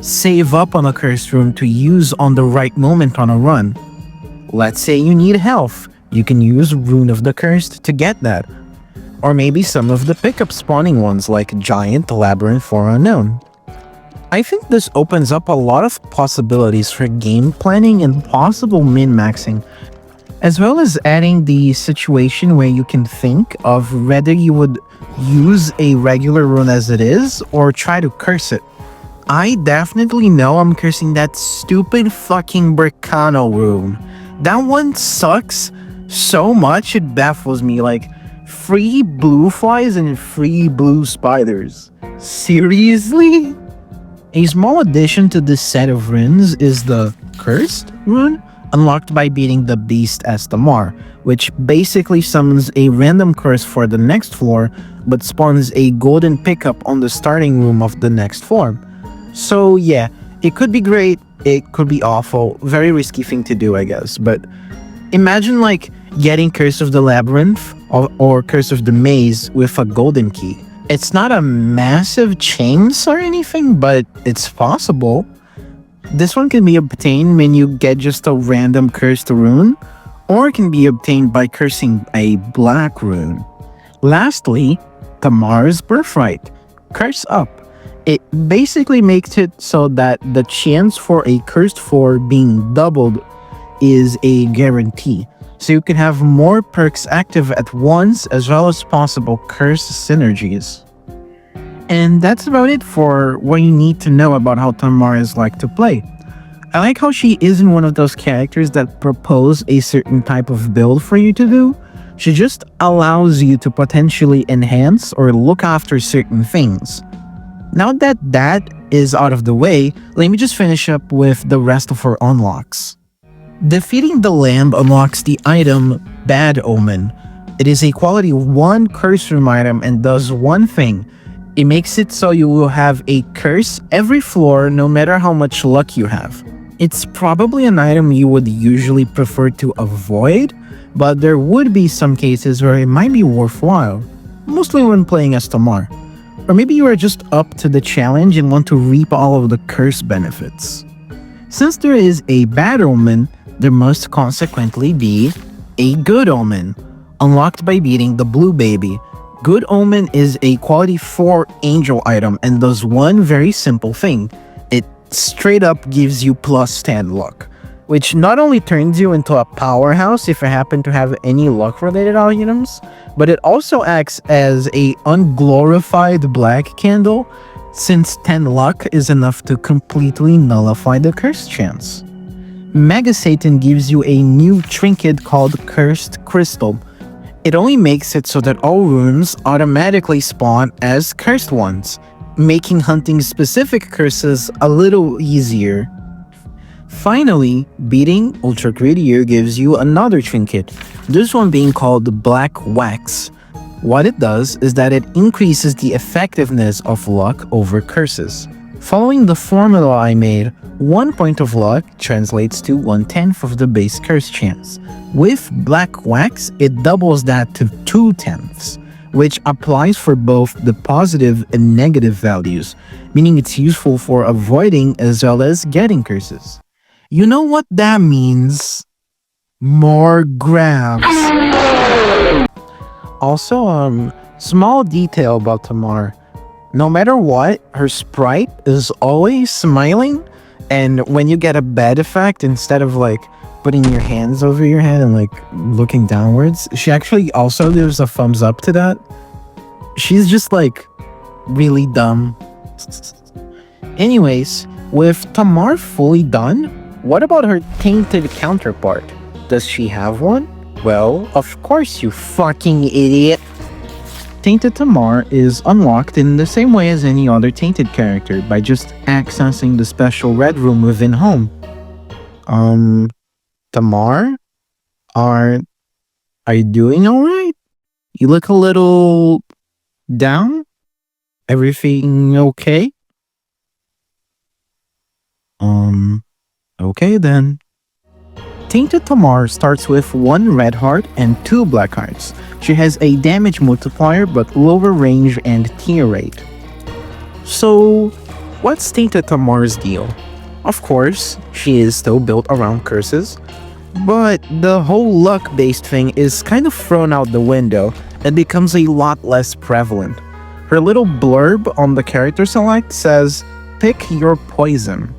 save up on a cursed room to use on the right moment on a run. Let's say you need health, you can use Rune of the Cursed to get that. Or maybe some of the pickup spawning ones like Giant, Labyrinth, or Unknown. I think this opens up a lot of possibilities for game planning and possible min-maxing, as well as adding the situation where you can think of whether you would use a regular rune as it is or try to curse it. I definitely know I'm cursing that stupid fucking Bricano rune. That one sucks so much it baffles me, free blue flies and free blue spiders. Seriously? A small addition to this set of runes is the Cursed rune, unlocked by beating the beast as Tamar, which basically summons a random curse for the next floor, but spawns a golden pickup on the starting room of the next floor. So yeah, it could be great, it could be awful, very risky thing to do I guess, but imagine getting Curse of the Labyrinth or Curse of the Maze with a golden key. It's not a massive chance or anything, but it's possible. This one can be obtained when you get just a random cursed rune, or it can be obtained by cursing a black rune. Lastly, Tamar's Birthright. Curse Up. It basically makes it so that the chance for a cursed floor being doubled is a guarantee, so you can have more perks active at once as well as possible curse synergies. And that's about it for what you need to know about how Tamar is like to play. I like how she isn't one of those characters that propose a certain type of build for you to do. She just allows you to potentially enhance or look after certain things. Now that that is out of the way, let me just finish up with the rest of her unlocks. Defeating the lamb unlocks the item Bad Omen. It is a quality 1 curse room item and does one thing. It makes it so you will have a curse every floor no matter how much luck you have. It's probably an item you would usually prefer to avoid, but there would be some cases where it might be worthwhile, mostly when playing as Tamar. Or maybe you are just up to the challenge and want to reap all of the curse benefits. Since there is a Bad Omen, there must consequently be a Good Omen, unlocked by beating the Blue Baby. Good Omen is a quality 4 angel item and does one very simple thing. It straight up gives you plus 10 luck, which not only turns you into a powerhouse if you happen to have any luck related items, but it also acts as a unglorified black candle, since 10 luck is enough to completely nullify the curse chance. Mega Satan gives you a new trinket called Cursed Crystal. It only makes it so that all rooms automatically spawn as cursed ones, making hunting specific curses a little easier. Finally, beating Ultra Greedier gives you another trinket, this one being called Black Wax. What it does is that it increases the effectiveness of luck over curses. Following the formula I made, 1 point of luck translates to 1/10 of the base curse chance. With Black Wax, it doubles that to 2/10, which applies for both the positive and negative values, meaning it's useful for avoiding as well as getting curses. You know what that means? More grabs. Also, small detail about Tamar. No matter what, her sprite is always smiling, and when you get a bad effect, instead of like putting your hands over your head and like looking downwards, she actually also gives a thumbs up to that. She's just like really dumb. Anyways, with Tamar fully done, what about her tainted counterpart? Does she have one? Well, of course, you fucking idiot. Tainted Tamar is unlocked in the same way as any other tainted character by just accessing the special red room within home. Tamar? Are you doing alright? You look a little down? Everything okay? Okay then. Tainted Tamar starts with 1 red heart and 2 black hearts. She has a damage multiplier but lower range and tier rate. So, what's Tainted Tamar's deal? Of course, she is still built around curses, but the whole luck-based thing is kind of thrown out the window and becomes a lot less prevalent. Her little blurb on the character select says, "Pick your poison."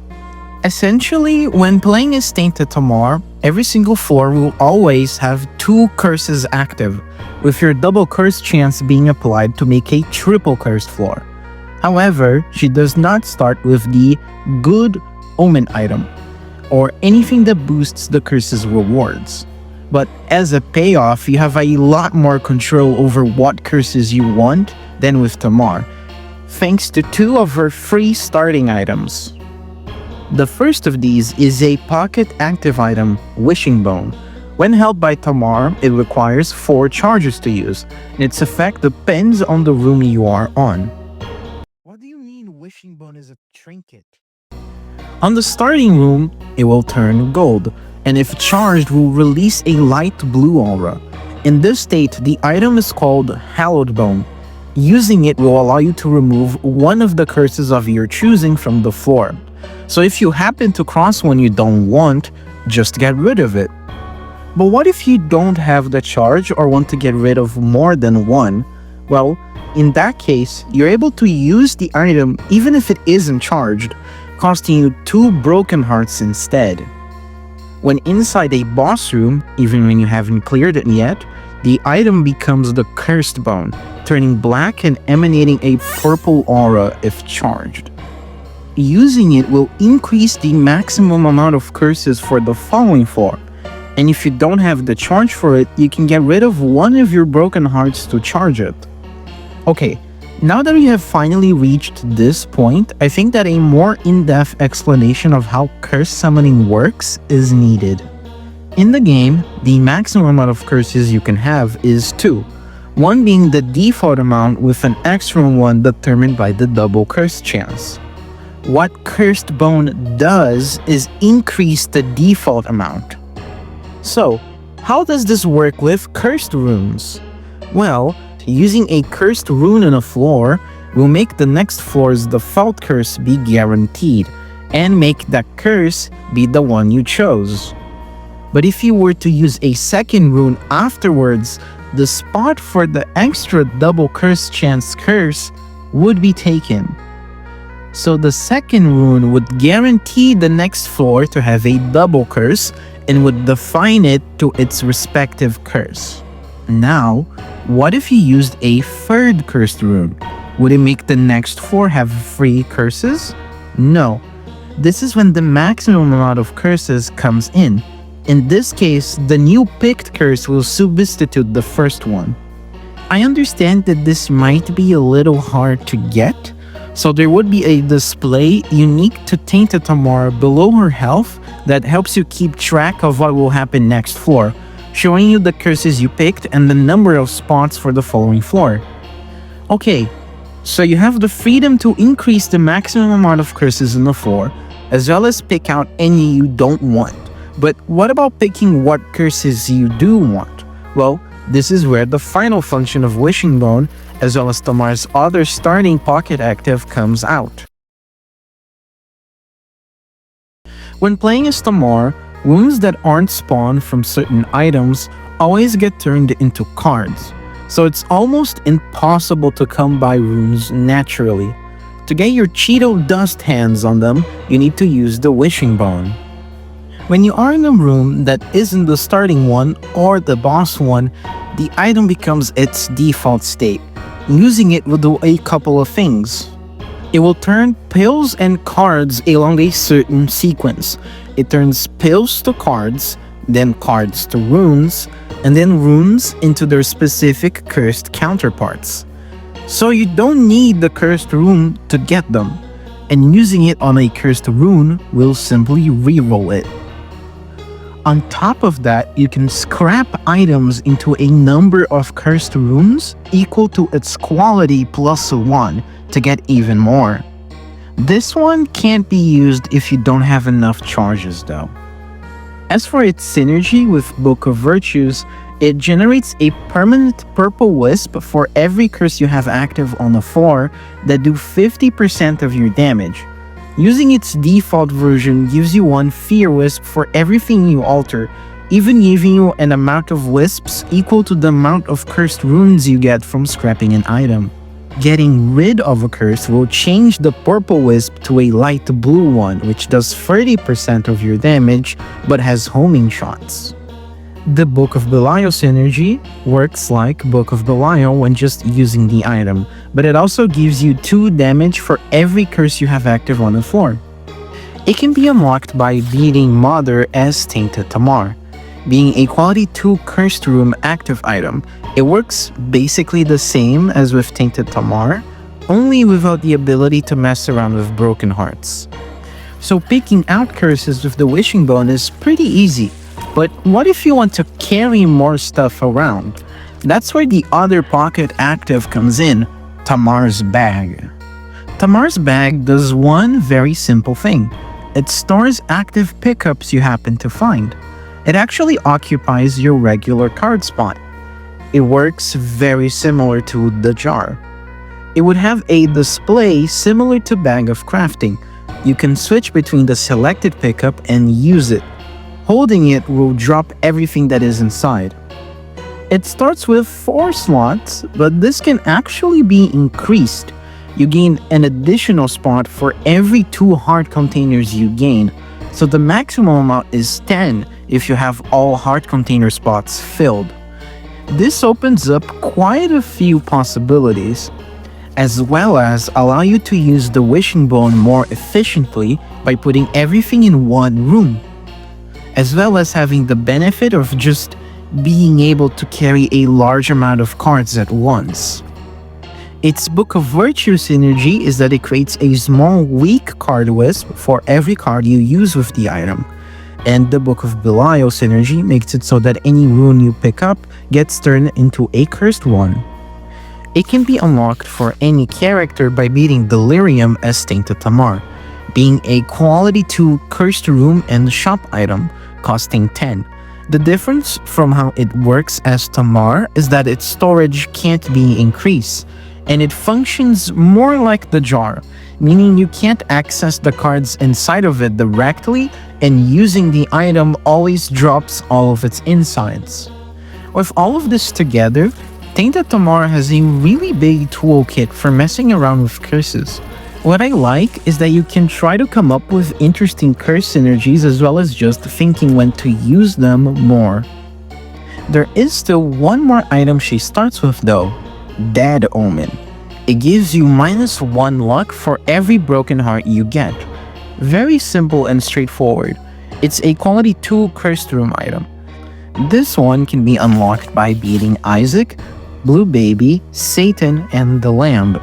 Essentially, when playing as Tainted Tamar, every single floor will always have 2 curses active, with your double curse chance being applied to make a triple cursed floor. However, she does not start with the good Omen item, or anything that boosts the curse's rewards. But as a payoff, you have a lot more control over what curses you want than with Tamar, thanks to 2 of her free starting items. The first of these is a pocket active item, Wishing Bone. When held by Tamar, it requires 4 charges to use, and its effect depends on the room you are on. What do you mean Wishing Bone is a trinket? On the starting room, it will turn gold, and if charged will release a light blue aura. In this state, the item is called Hallowed Bone. Using it will allow you to remove one of the curses of your choosing from the floor. So if you happen to cross one you don't want, just get rid of it. But what if you don't have the charge or want to get rid of more than one? Well, in that case, you're able to use the item even if it isn't charged, costing you 2 broken hearts instead. When inside a boss room, even when you haven't cleared it yet, the item becomes the Cursed Bone, turning black and emanating a purple aura if charged. Using it will increase the maximum amount of curses for the following floor, and if you don't have the charge for it, you can get rid of one of your broken hearts to charge it. Okay, now that we have finally reached this point, I think that a more in-depth explanation of how curse summoning works is needed. In the game, the maximum amount of curses you can have is 2, one being the default amount with an extra one determined by the double curse chance. What Cursed Bone does is increase the default amount. So, how does this work with cursed runes? Well, using a cursed rune on a floor will make the next floor's default curse be guaranteed, and make that curse be the one you chose. But if you were to use a second rune afterwards, the spot for the extra double curse chance curse would be taken. So the second rune would guarantee the next floor to have a double curse and would define it to its respective curse. Now, what if you used a third cursed rune? Would it make the next floor have 3 curses? No. This is when the maximum amount of curses comes in. In this case, the new picked curse will substitute the first one. I understand that this might be a little hard to get, so there would be a display unique to Tainted Tamar below her health that helps you keep track of what will happen next floor, showing you the curses you picked and the number of spots for the following floor. Okay, so you have the freedom to increase the maximum amount of curses in the floor, as well as pick out any you don't want. But what about picking what curses you do want? Well, this is where the final function of Wishing Bone, as well as Tamar's other starting pocket active, comes out. When playing as Tamar, wounds that aren't spawned from certain items always get turned into cards, so it's almost impossible to come by runes naturally. To get your Cheeto dust hands on them, you need to use the Wishing Bone. When you are in a room that isn't the starting one or the boss one, the item becomes its default state. Using it will do a couple of things. It will turn pills and cards along a certain sequence. It turns pills to cards, then cards to runes, and then runes into their specific cursed counterparts. So you don't need the cursed rune to get them, and using it on a cursed rune will simply reroll it. On top of that, you can scrap items into a number of cursed runes equal to its quality plus 1 to get even more. This one can't be used if you don't have enough charges though. As for its synergy with Book of Virtues, it generates a permanent purple wisp for every curse you have active on the floor that do 50% of your damage. Using its default version gives you one fear wisp for everything you alter, even giving you an amount of wisps equal to the amount of cursed runes you get from scrapping an item. Getting rid of a curse will change the purple wisp to a light blue one, which does 30% of your damage but has homing shots. The Book of Belial synergy works like Book of Belial when just using the item, but it also gives you 2 damage for every curse you have active on the floor. It can be unlocked by beating Mother as Tainted Tamar. Being a quality 2 Cursed Room active item, it works basically the same as with Tainted Tamar, only without the ability to mess around with broken hearts. So picking out curses with the Wishing Bone is pretty easy. But what if you want to carry more stuff around? That's where the other pocket active comes in, Tamar's Bag. Tamar's Bag does one very simple thing. It stores active pickups you happen to find. It actually occupies your regular card spot. It works very similar to the jar. It would have a display similar to Bag of Crafting. You can switch between the selected pickup and use it. Holding it will drop everything that is inside. It starts with 4 slots, but this can actually be increased. You gain an additional spot for every 2 heart containers you gain, so the maximum amount is 10 if you have all heart container spots filled. This opens up quite a few possibilities, as well as allow you to use the Wishing Bone more efficiently by putting everything in one room, as well as having the benefit of just being able to carry a large amount of cards at once. Its Book of Virtue synergy is that it creates a small weak card wisp for every card you use with the item, and the Book of Belial synergy makes it so that any rune you pick up gets turned into a cursed one. It can be unlocked for any character by beating Delirium as Tainted Tamar, being a quality 2 cursed room and shop item costing 10. The difference from how it works as Tamar is that its storage can't be increased, and it functions more like the jar, meaning you can't access the cards inside of it directly, and using the item always drops all of its insides. With all of this together, Tainted Tamar has a really big toolkit for messing around with curses. What I like is that you can try to come up with interesting curse synergies as well as just thinking when to use them more. There is still one more item she starts with though, Dead Omen. It gives you -1 luck for every broken heart you get. Very simple and straightforward. It's a quality 2 cursed room item. This one can be unlocked by beating Isaac, Blue Baby, Satan, and the Lamb.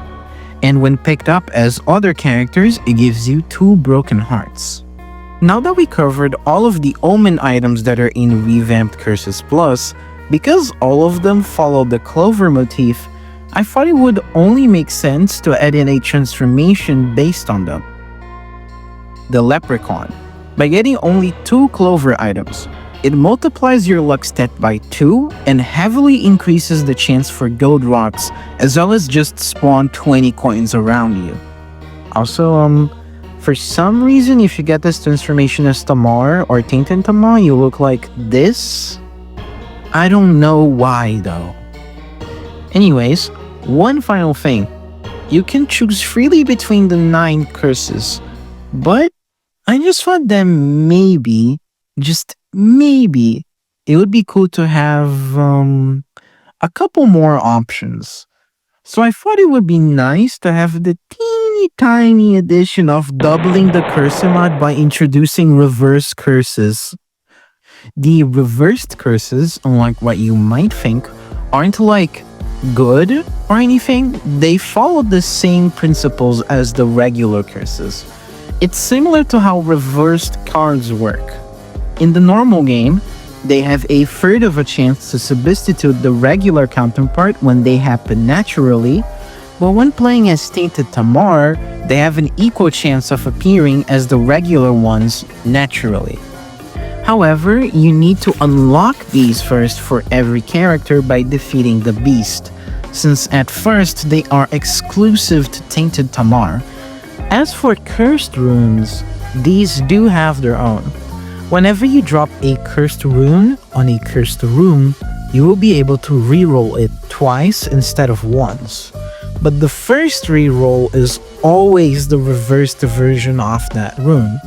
And when picked up as other characters, it gives you 2 broken hearts. Now that we covered all of the Omen items that are in Revamped Curses Plus, because all of them follow the clover motif, I thought it would only make sense to add in a transformation based on them. The Leprechaun. By getting only 2 clover items, it multiplies your luck stat by 2 and heavily increases the chance for gold rocks, as well as just spawn 20 coins around you. Also, for some reason, if you get this transformation as Tamar or Tainted Tamar, you look like this. I don't know why though. Anyways, one final thing. You can choose freely between the 9 curses, but I just thought that maybe, just maybe, it would be cool to have a couple more options. So I thought it would be nice to have the teeny tiny addition of doubling the curse mod by introducing reverse curses. The reversed curses, unlike what you might think, aren't like good or anything. They follow the same principles as the regular curses. It's similar to how reversed cards work. In the normal game, they have a third of a chance to substitute the regular counterpart when they happen naturally, but when playing as Tainted Tamar, they have an equal chance of appearing as the regular ones naturally. However, you need to unlock these first for every character by defeating the beast, since at first they are exclusive to Tainted Tamar. As for cursed runes, these do have their own. Whenever you drop a cursed rune on a cursed room, you will be able to reroll it twice instead of once. But the first reroll is always the reversed version of that rune.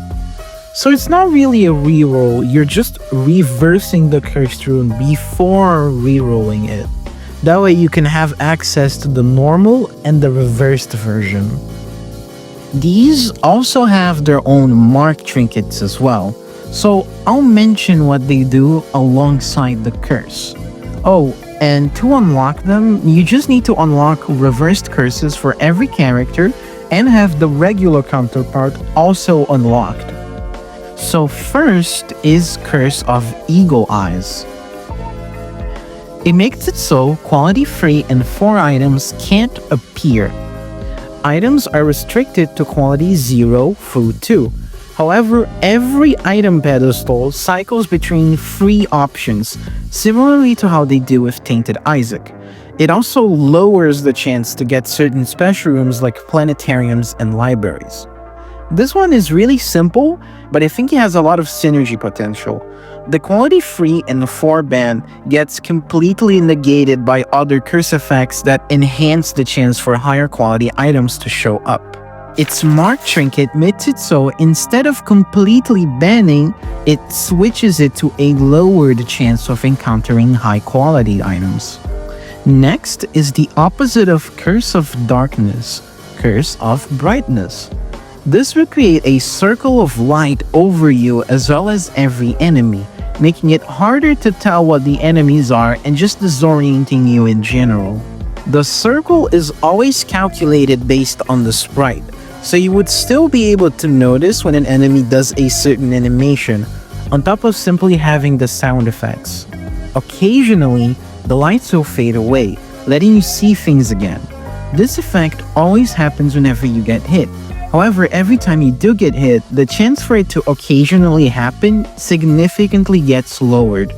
So it's not really a reroll, you're just reversing the cursed rune before rerolling it. That way you can have access to the normal and the reversed version. These also have their own mark trinkets as well. So I'll mention what they do alongside the curse. Oh, and to unlock them, you just need to unlock reversed curses for every character and have the regular counterpart also unlocked. So first is Curse of Eagle Eyes. It makes it so quality 3 and 4 items can't appear. Items are restricted to quality 0 through 2. However, every item pedestal cycles between 3 options, similarly to how they do with Tainted Isaac. It also lowers the chance to get certain special rooms like planetariums and libraries. This one is really simple, but I think it has a lot of synergy potential. The quality 3 and 4 band gets completely negated by other curse effects that enhance the chance for higher quality items to show up. Its mark trinket makes it so instead of completely banning, it switches it to a lowered chance of encountering high quality items. Next is the opposite of Curse of Darkness, Curse of Brightness. This will create a circle of light over you as well as every enemy, making it harder to tell what the enemies are and just disorienting you in general. The circle is always calculated based on the sprite, so you would still be able to notice when an enemy does a certain animation, on top of simply having the sound effects. Occasionally, the lights will fade away, letting you see things again. This effect always happens whenever you get hit. However, every time you do get hit, the chance for it to occasionally happen significantly gets lowered.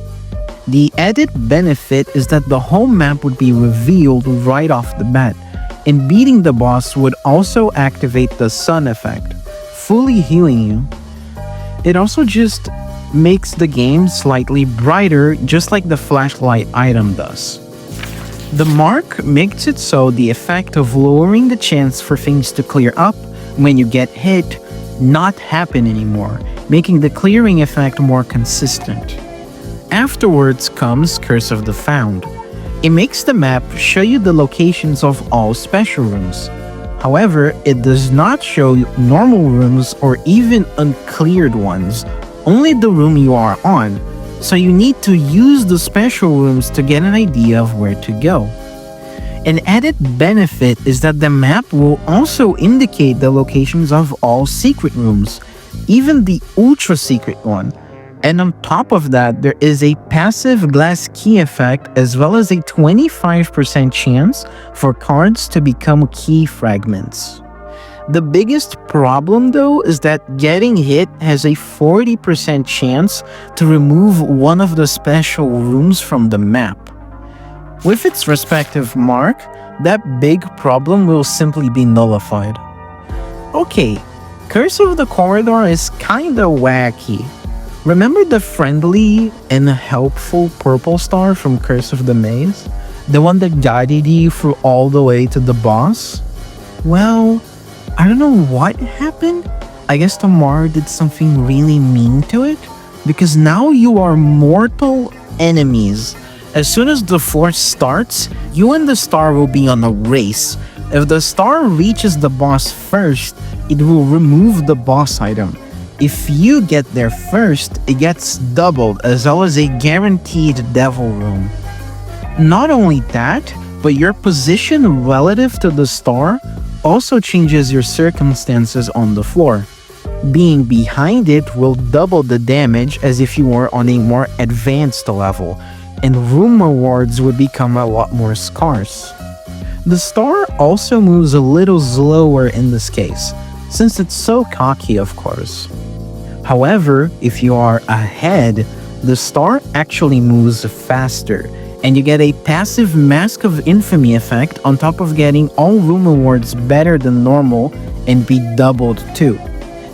The added benefit is that the whole map would be revealed right off the bat, and beating the boss would also activate the sun effect, fully healing you. It also just makes the game slightly brighter, just like the flashlight item does. The mark makes it so the effect of lowering the chance for things to clear up when you get hit not happen anymore, making the clearing effect more consistent. Afterwards comes Curse of the Found. It makes the map show you the locations of all special rooms. However, it does not show normal rooms or even uncleared ones, only the room you are on, so you need to use the special rooms to get an idea of where to go. An added benefit is that the map will also indicate the locations of all secret rooms, even the ultra secret one. And on top of that, there is a passive glass key effect as well as a 25% chance for cards to become key fragments. The biggest problem though is that getting hit has a 40% chance to remove one of the special rooms from the map. With its respective mark, that big problem will simply be nullified. Okay, Curse of the Corridor is kinda wacky. Remember the friendly and helpful purple star from Curse of the Maze? The one that guided you through all the way to the boss? Well, I don't know what happened. I guess Tamar did something really mean to it, because now you are mortal enemies. As soon as the floor starts, you and the star will be on a race. If the star reaches the boss first, it will remove the boss item. If you get there first, it gets doubled as well as a guaranteed devil room. Not only that, but your position relative to the star also changes your circumstances on the floor. Being behind it will double the damage as if you were on a more advanced level, and room rewards would become a lot more scarce. The star also moves a little slower in this case, since it's so cocky, of course. However, if you are ahead, the star actually moves faster, and you get a passive Mask of Infamy effect on top of getting all room rewards better than normal and be doubled too.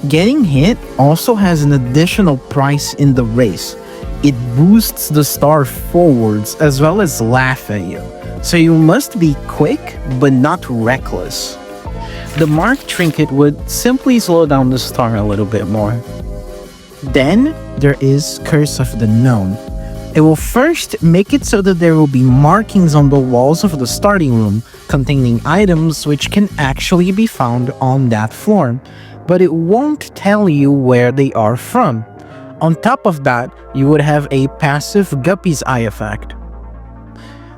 Getting hit also has an additional price in the race. It boosts the star forwards as well as laugh at you, so you must be quick but not reckless. The mark trinket would simply slow down the star a little bit more. Then, there is Curse of the Known. It will first make it so that there will be markings on the walls of the starting room containing items which can actually be found on that floor, but it won't tell you where they are from. On top of that, you would have a passive Guppy's Eye effect.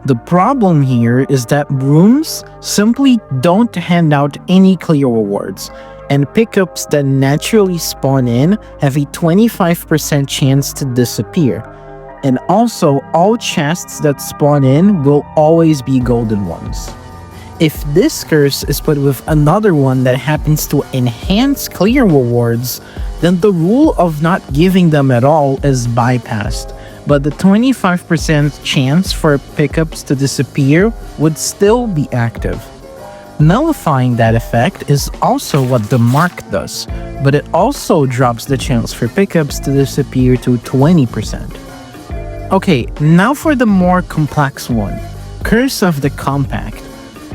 The problem here is that rooms simply don't hand out any clear rewards, and pickups that naturally spawn in have a 25% chance to disappear. And also, all chests that spawn in will always be golden ones. If this curse is put with another one that happens to enhance clear rewards, then the rule of not giving them at all is bypassed, but the 25% chance for pickups to disappear would still be active. Nullifying that effect is also what the mark does, but it also drops the chance for pickups to disappear to 20%. Okay, now for the more complex one, Curse of the Compact.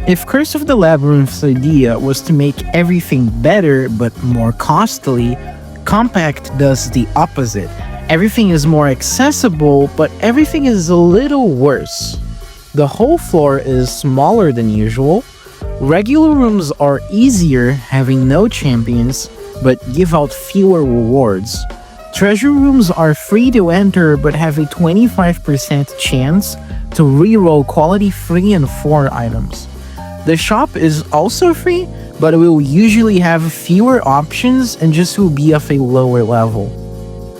If Curse of the Labyrinth's idea was to make everything better but more costly, Compact does the opposite. Everything is more accessible, but everything is a little worse. The whole floor is smaller than usual. Regular rooms are easier, having no champions, but give out fewer rewards. Treasure rooms are free to enter, but have a 25% chance to reroll quality 3 and 4 items. The shop is also free, but it will usually have fewer options and just will be of a lower level.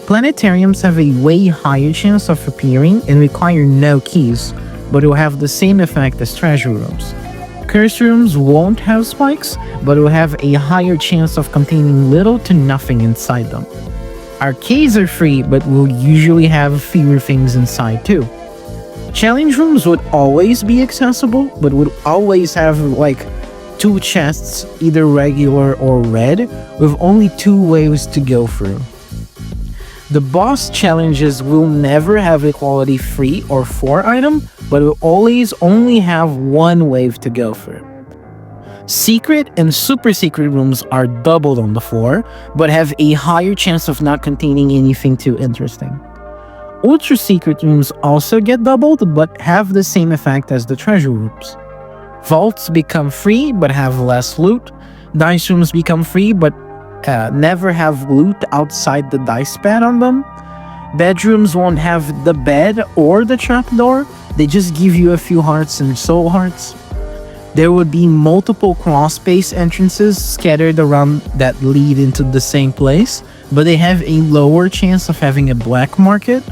Planetariums have a way higher chance of appearing and require no keys, but will have the same effect as treasure rooms. Curse rooms won't have spikes, but will have a higher chance of containing little to nothing inside them. Arcades are free, but will usually have fewer things inside too. Challenge rooms would always be accessible, but would always have like 2 chests, either regular or red, with only 2 ways to go through. The boss challenges will never have a quality 3 or 4 item, but will always only have 1 wave to go through. Secret and super secret rooms are doubled on the floor, but have a higher chance of not containing anything too interesting. Ultra secret rooms also get doubled, but have the same effect as the treasure rooms. Vaults become free but have less loot. Dice rooms become free but never have loot outside the dice pad on them. Bedrooms won't have the bed or the trapdoor. They just give you a few hearts and soul hearts. There would be multiple crawl space entrances scattered around that lead into the same place, but they have a lower chance of having a black market.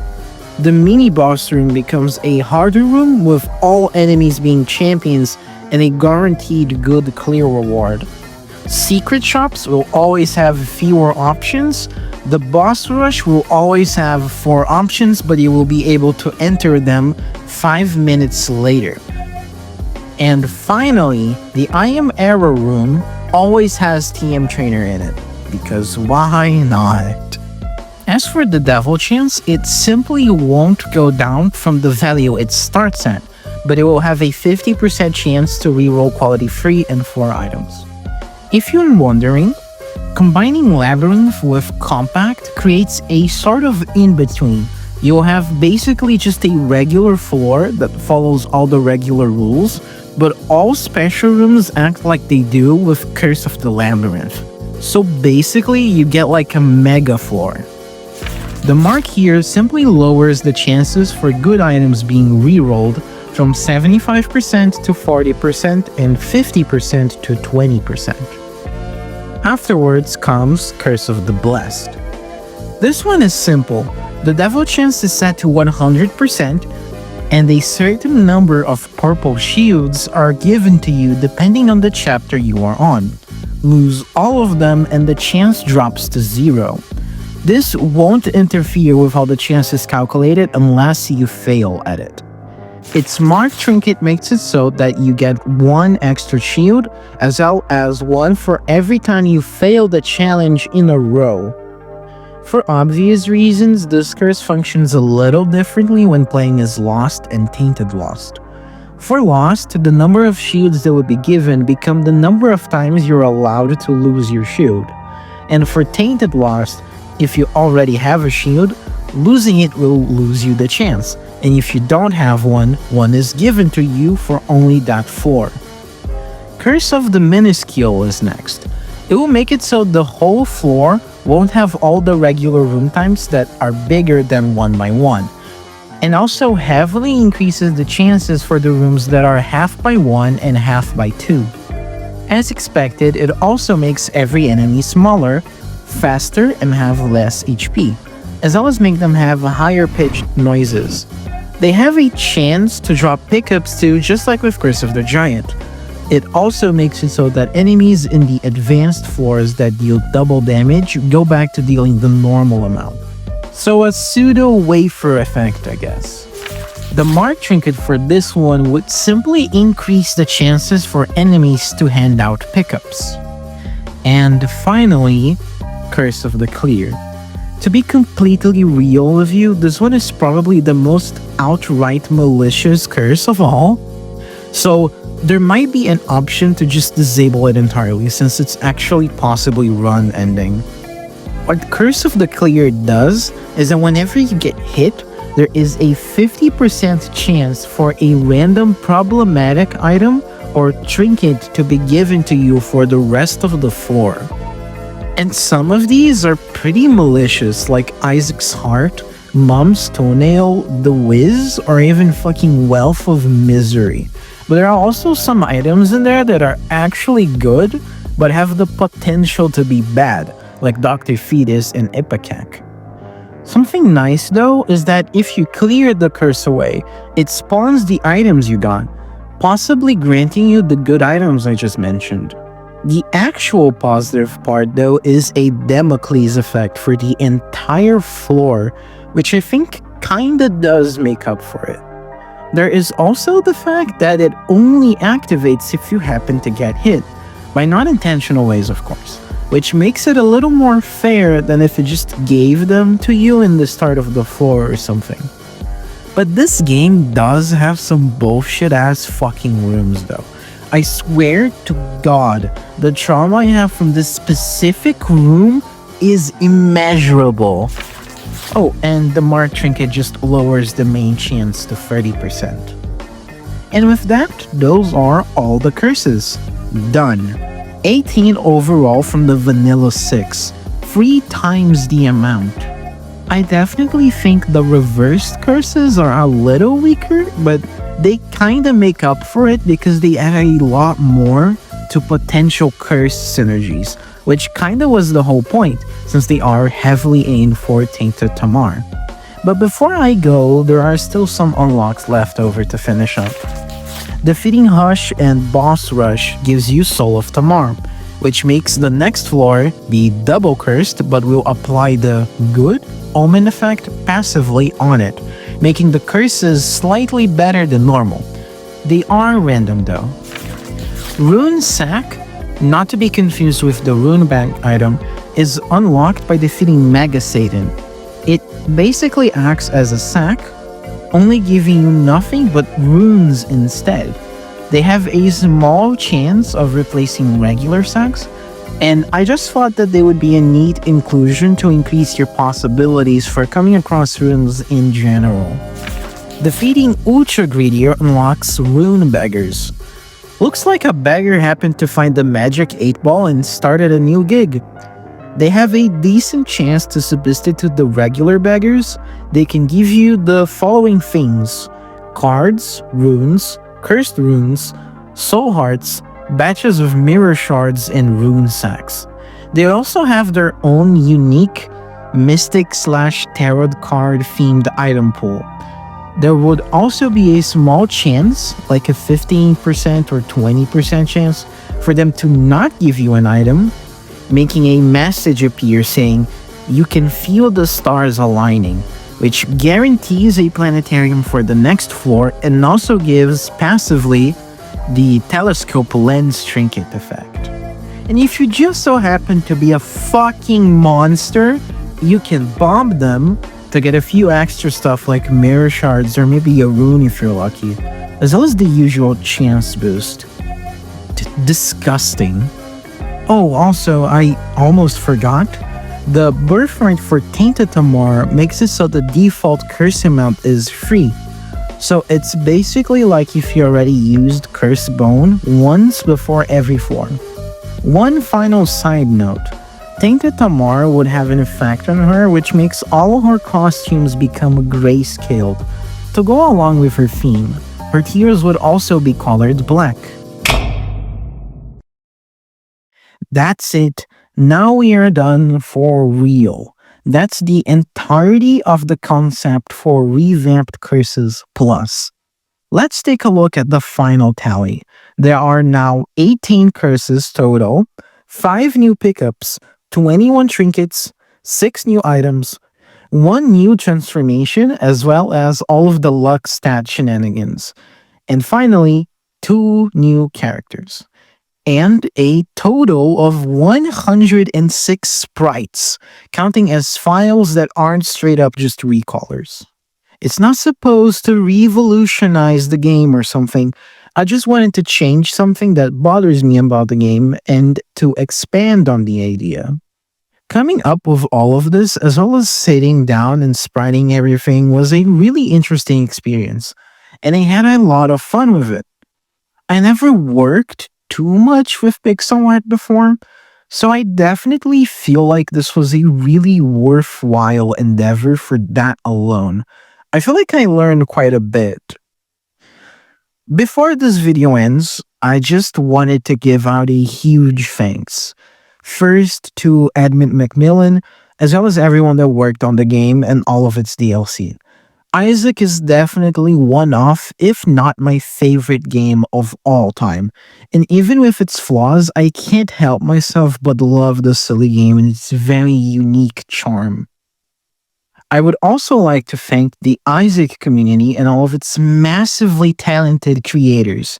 The mini boss room becomes a harder room with all enemies being champions and a guaranteed good clear reward. Secret shops will always have fewer options. The boss rush will always have 4 options, but you will be able to enter them 5 minutes later. And finally, the I Am Error room always has TM Trainer in it, because why not? As for the Devil Chance, it simply won't go down from the value it starts at, but it will have a 50% chance to reroll quality 3 and 4 items. If you're wondering, combining Labyrinth with Compact creates a sort of in-between. You'll have basically just a regular floor that follows all the regular rules, but all special rooms act like they do with Curse of the Labyrinth. So basically, you get like a mega floor. The mark here simply lowers the chances for good items being rerolled from 75% to 40% and 50% to 20%. Afterwards comes Curse of the Blessed. This one is simple. The Devil Chance is set to 100%, and a certain number of purple shields are given to you depending on the chapter you are on. Lose all of them and the chance drops to 0. This won't interfere with how the chance is calculated unless you fail at it. Its marked trinket makes it so that you get 1 extra shield, as well as 1 for every time you fail the challenge in a row. For obvious reasons, this curse functions a little differently when playing as Lost and Tainted Lost. For Lost, the number of shields that would be given become the number of times you're allowed to lose your shield. And for Tainted Lost, if you already have a shield, losing it will lose you the chance, and if you don't have one is given to you for only that floor. Curse of the Minuscule is next. It will make it so the whole floor won't have all the regular room times that are bigger than 1 by 1, and also heavily increases the chances for the rooms that are half by 1 and half by 2. As expected, it also makes every enemy smaller, faster, and have less HP, as well as make them have higher pitched noises. They have a chance to drop pickups too, just like with Curse of the Giant. It also makes it so that enemies in the advanced floors that deal double damage go back to dealing the normal amount. So a pseudo wafer effect, I guess. The mark trinket for this one would simply increase the chances for enemies to hand out pickups. And finally, Curse of the Clear. To be completely real with you, this one is probably the most outright malicious curse of all. So there might be an option to just disable it entirely, since it's actually possibly run ending. What Curse of the Clear does is that whenever you get hit, there is a 50% chance for a random problematic item or trinket to be given to you for the rest of the floor. And some of these are pretty malicious, like Isaac's Heart, Mom's Toenail, The Wiz, or even fucking Wealth of Misery. But there are also some items in there that are actually good, but have the potential to be bad, like Dr. Fetus and Ipecac. Something nice though is that if you clear the curse away, it spawns the items you got, possibly granting you the good items I just mentioned. The actual positive part though is a Damocles effect for the entire floor, which I think kinda does make up for it. There is also the fact that it only activates if you happen to get hit, by non-intentional ways of course, which makes it a little more fair than if it just gave them to you in the start of the floor or something. But this game does have some bullshit ass fucking rooms though. I swear to God, the trauma I have from this specific room is immeasurable. Oh, and the mark trinket just lowers the main chance to 30%. And with that, those are all the curses. Done. 18 overall from the vanilla 6. 3 times the amount. I definitely think the reversed curses are a little weaker, but they kinda make up for it because they add a lot more to potential curse synergies, which kinda was the whole point, since they are heavily aimed for Tainted Tamar. But before I go, there are still some unlocks left over to finish up. Defeating Hush and Boss Rush gives you Soul of Tamar, which makes the next floor be double cursed but will apply the good Omen effect passively on it, making the curses slightly better than normal. They are random though. Rune Sack, not to be confused with the Rune Bank item, is unlocked by defeating Mega Satan. It basically acts as a sack, only giving you nothing but runes instead. They have a small chance of replacing regular sacks, and I just thought that they would be a neat inclusion to increase your possibilities for coming across runes in general. Defeating Ultra Greedier unlocks Rune Beggars. Looks like a beggar happened to find the magic 8-ball and started a new gig. They have a decent chance to substitute the regular beggars. They can give you the following things: cards, runes, cursed runes, soul hearts, batches of mirror shards, and rune sacks. They also have their own unique mystic/tarot card themed item pool. There would also be a small chance, like a 15% or 20% chance, for them to not give you an item, making a message appear saying, "You can feel the stars aligning," which guarantees a planetarium for the next floor and also gives passively the telescope lens trinket effect. And if you just so happen to be a fucking monster, you can bomb them to get a few extra stuff like mirror shards or maybe a rune if you're lucky, as well as the usual chance boost. Disgusting. Oh, also, I almost forgot. The birthright for Tainted Tamar makes it so the default curse amount is free. So it's basically like if you already used Curse Bone once before every floor. One final side note. Tainted Tamar would have an effect on her which makes all her costumes become grayscaled. To go along with her theme, her tears would also be colored black. That's it. Now we are done for real. That's the entirety of the concept for Revamped Curses Plus. Let's take a look at the final tally. There are now 18 curses total, 5 new pickups, 21 trinkets, 6 new items, 1 new transformation, as well as all of the luck stat shenanigans, and finally, 2 new characters. And a total of 106 sprites, counting as files that aren't straight up just recolors. It's not supposed to revolutionize the game or something. I just wanted to change something that bothers me about the game and to expand on the idea. Coming up with all of this, as well as sitting down and spriting everything, was a really interesting experience, and I had a lot of fun with it. I never worked too much with pixel art before, so I definitely feel like this was a really worthwhile endeavor for that alone. I feel like I learned quite a bit. Before this video ends, I just wanted to give out a huge thanks. First to Edmund mcmillen, as well as everyone that worked on the game and all of its DLC. Isaac is definitely one of, if not my favorite game of all time. And even with its flaws, I can't help myself but love the silly game and its very unique charm. I would also like to thank the Isaac community and all of its massively talented creators.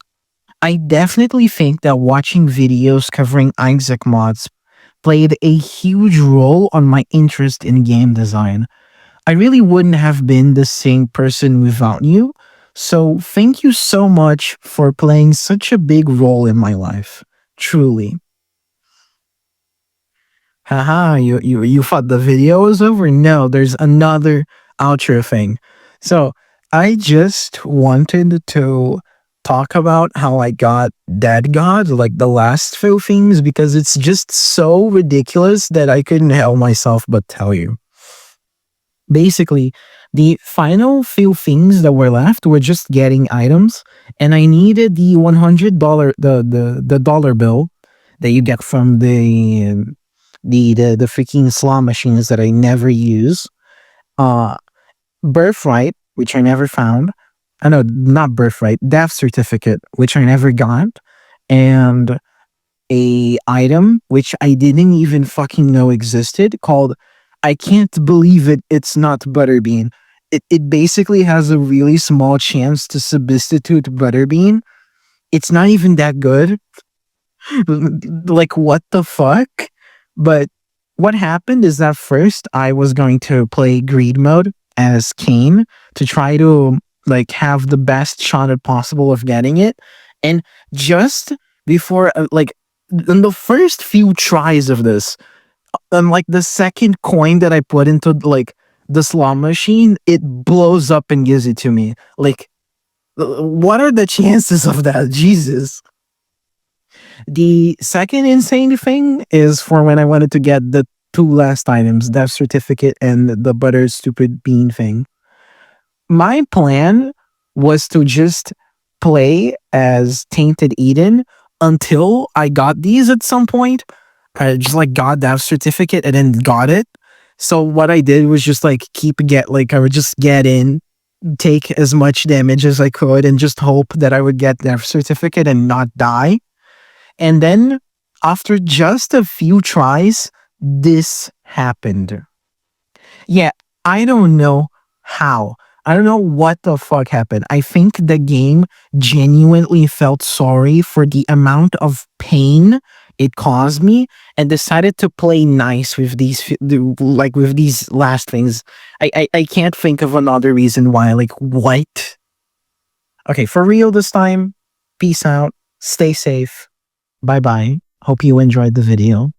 I definitely think that watching videos covering Isaac mods played a huge role on my interest in game design. I really wouldn't have been the same person without you, so thank you so much for playing such a big role in my life. Truly. Haha, you thought the video was over? No, there's another outro thing. So, I just wanted to talk about how I got Dead God, like the last few things, because it's just so ridiculous that I couldn't help myself but tell you. Basically, the final few things that were left were just getting items, and I needed the $100 the dollar bill that you get from the freaking slot machines that I never use. Birthright, which I never found. I know, not birthright, death certificate, which I never got, and a item which I didn't even fucking know existed called I can't believe it, it's not butterbean. It basically has a really small chance to substitute butterbean. It's not even that good. Like, what the fuck? But what happened is that first I was going to play greed mode as Kane to try to like have the best shot at possible of getting it. And just before like in the first few tries of this, like the second coin that I put into like the slot machine, it blows up and gives it to me. Like, what are the chances of that? Jesus. The second insane thing is for when I wanted to get the two last items, death certificate and the butter stupid bean thing. My plan was to just play as Tainted Eden until I got these at some point. I just like got that certificate and then got it. So what I did was just like I would just get in, take as much damage as I could, and just hope that I would get that certificate and not die. And then after just a few tries, this happened. Yeah, I don't know how. I don't know what the fuck happened. I think the game genuinely felt sorry for the amount of pain it caused me and decided to play nice with with these last things. I can't think of another reason why. Like, what? Okay, for real this time. Peace out. Stay safe. Bye bye. Hope you enjoyed the video.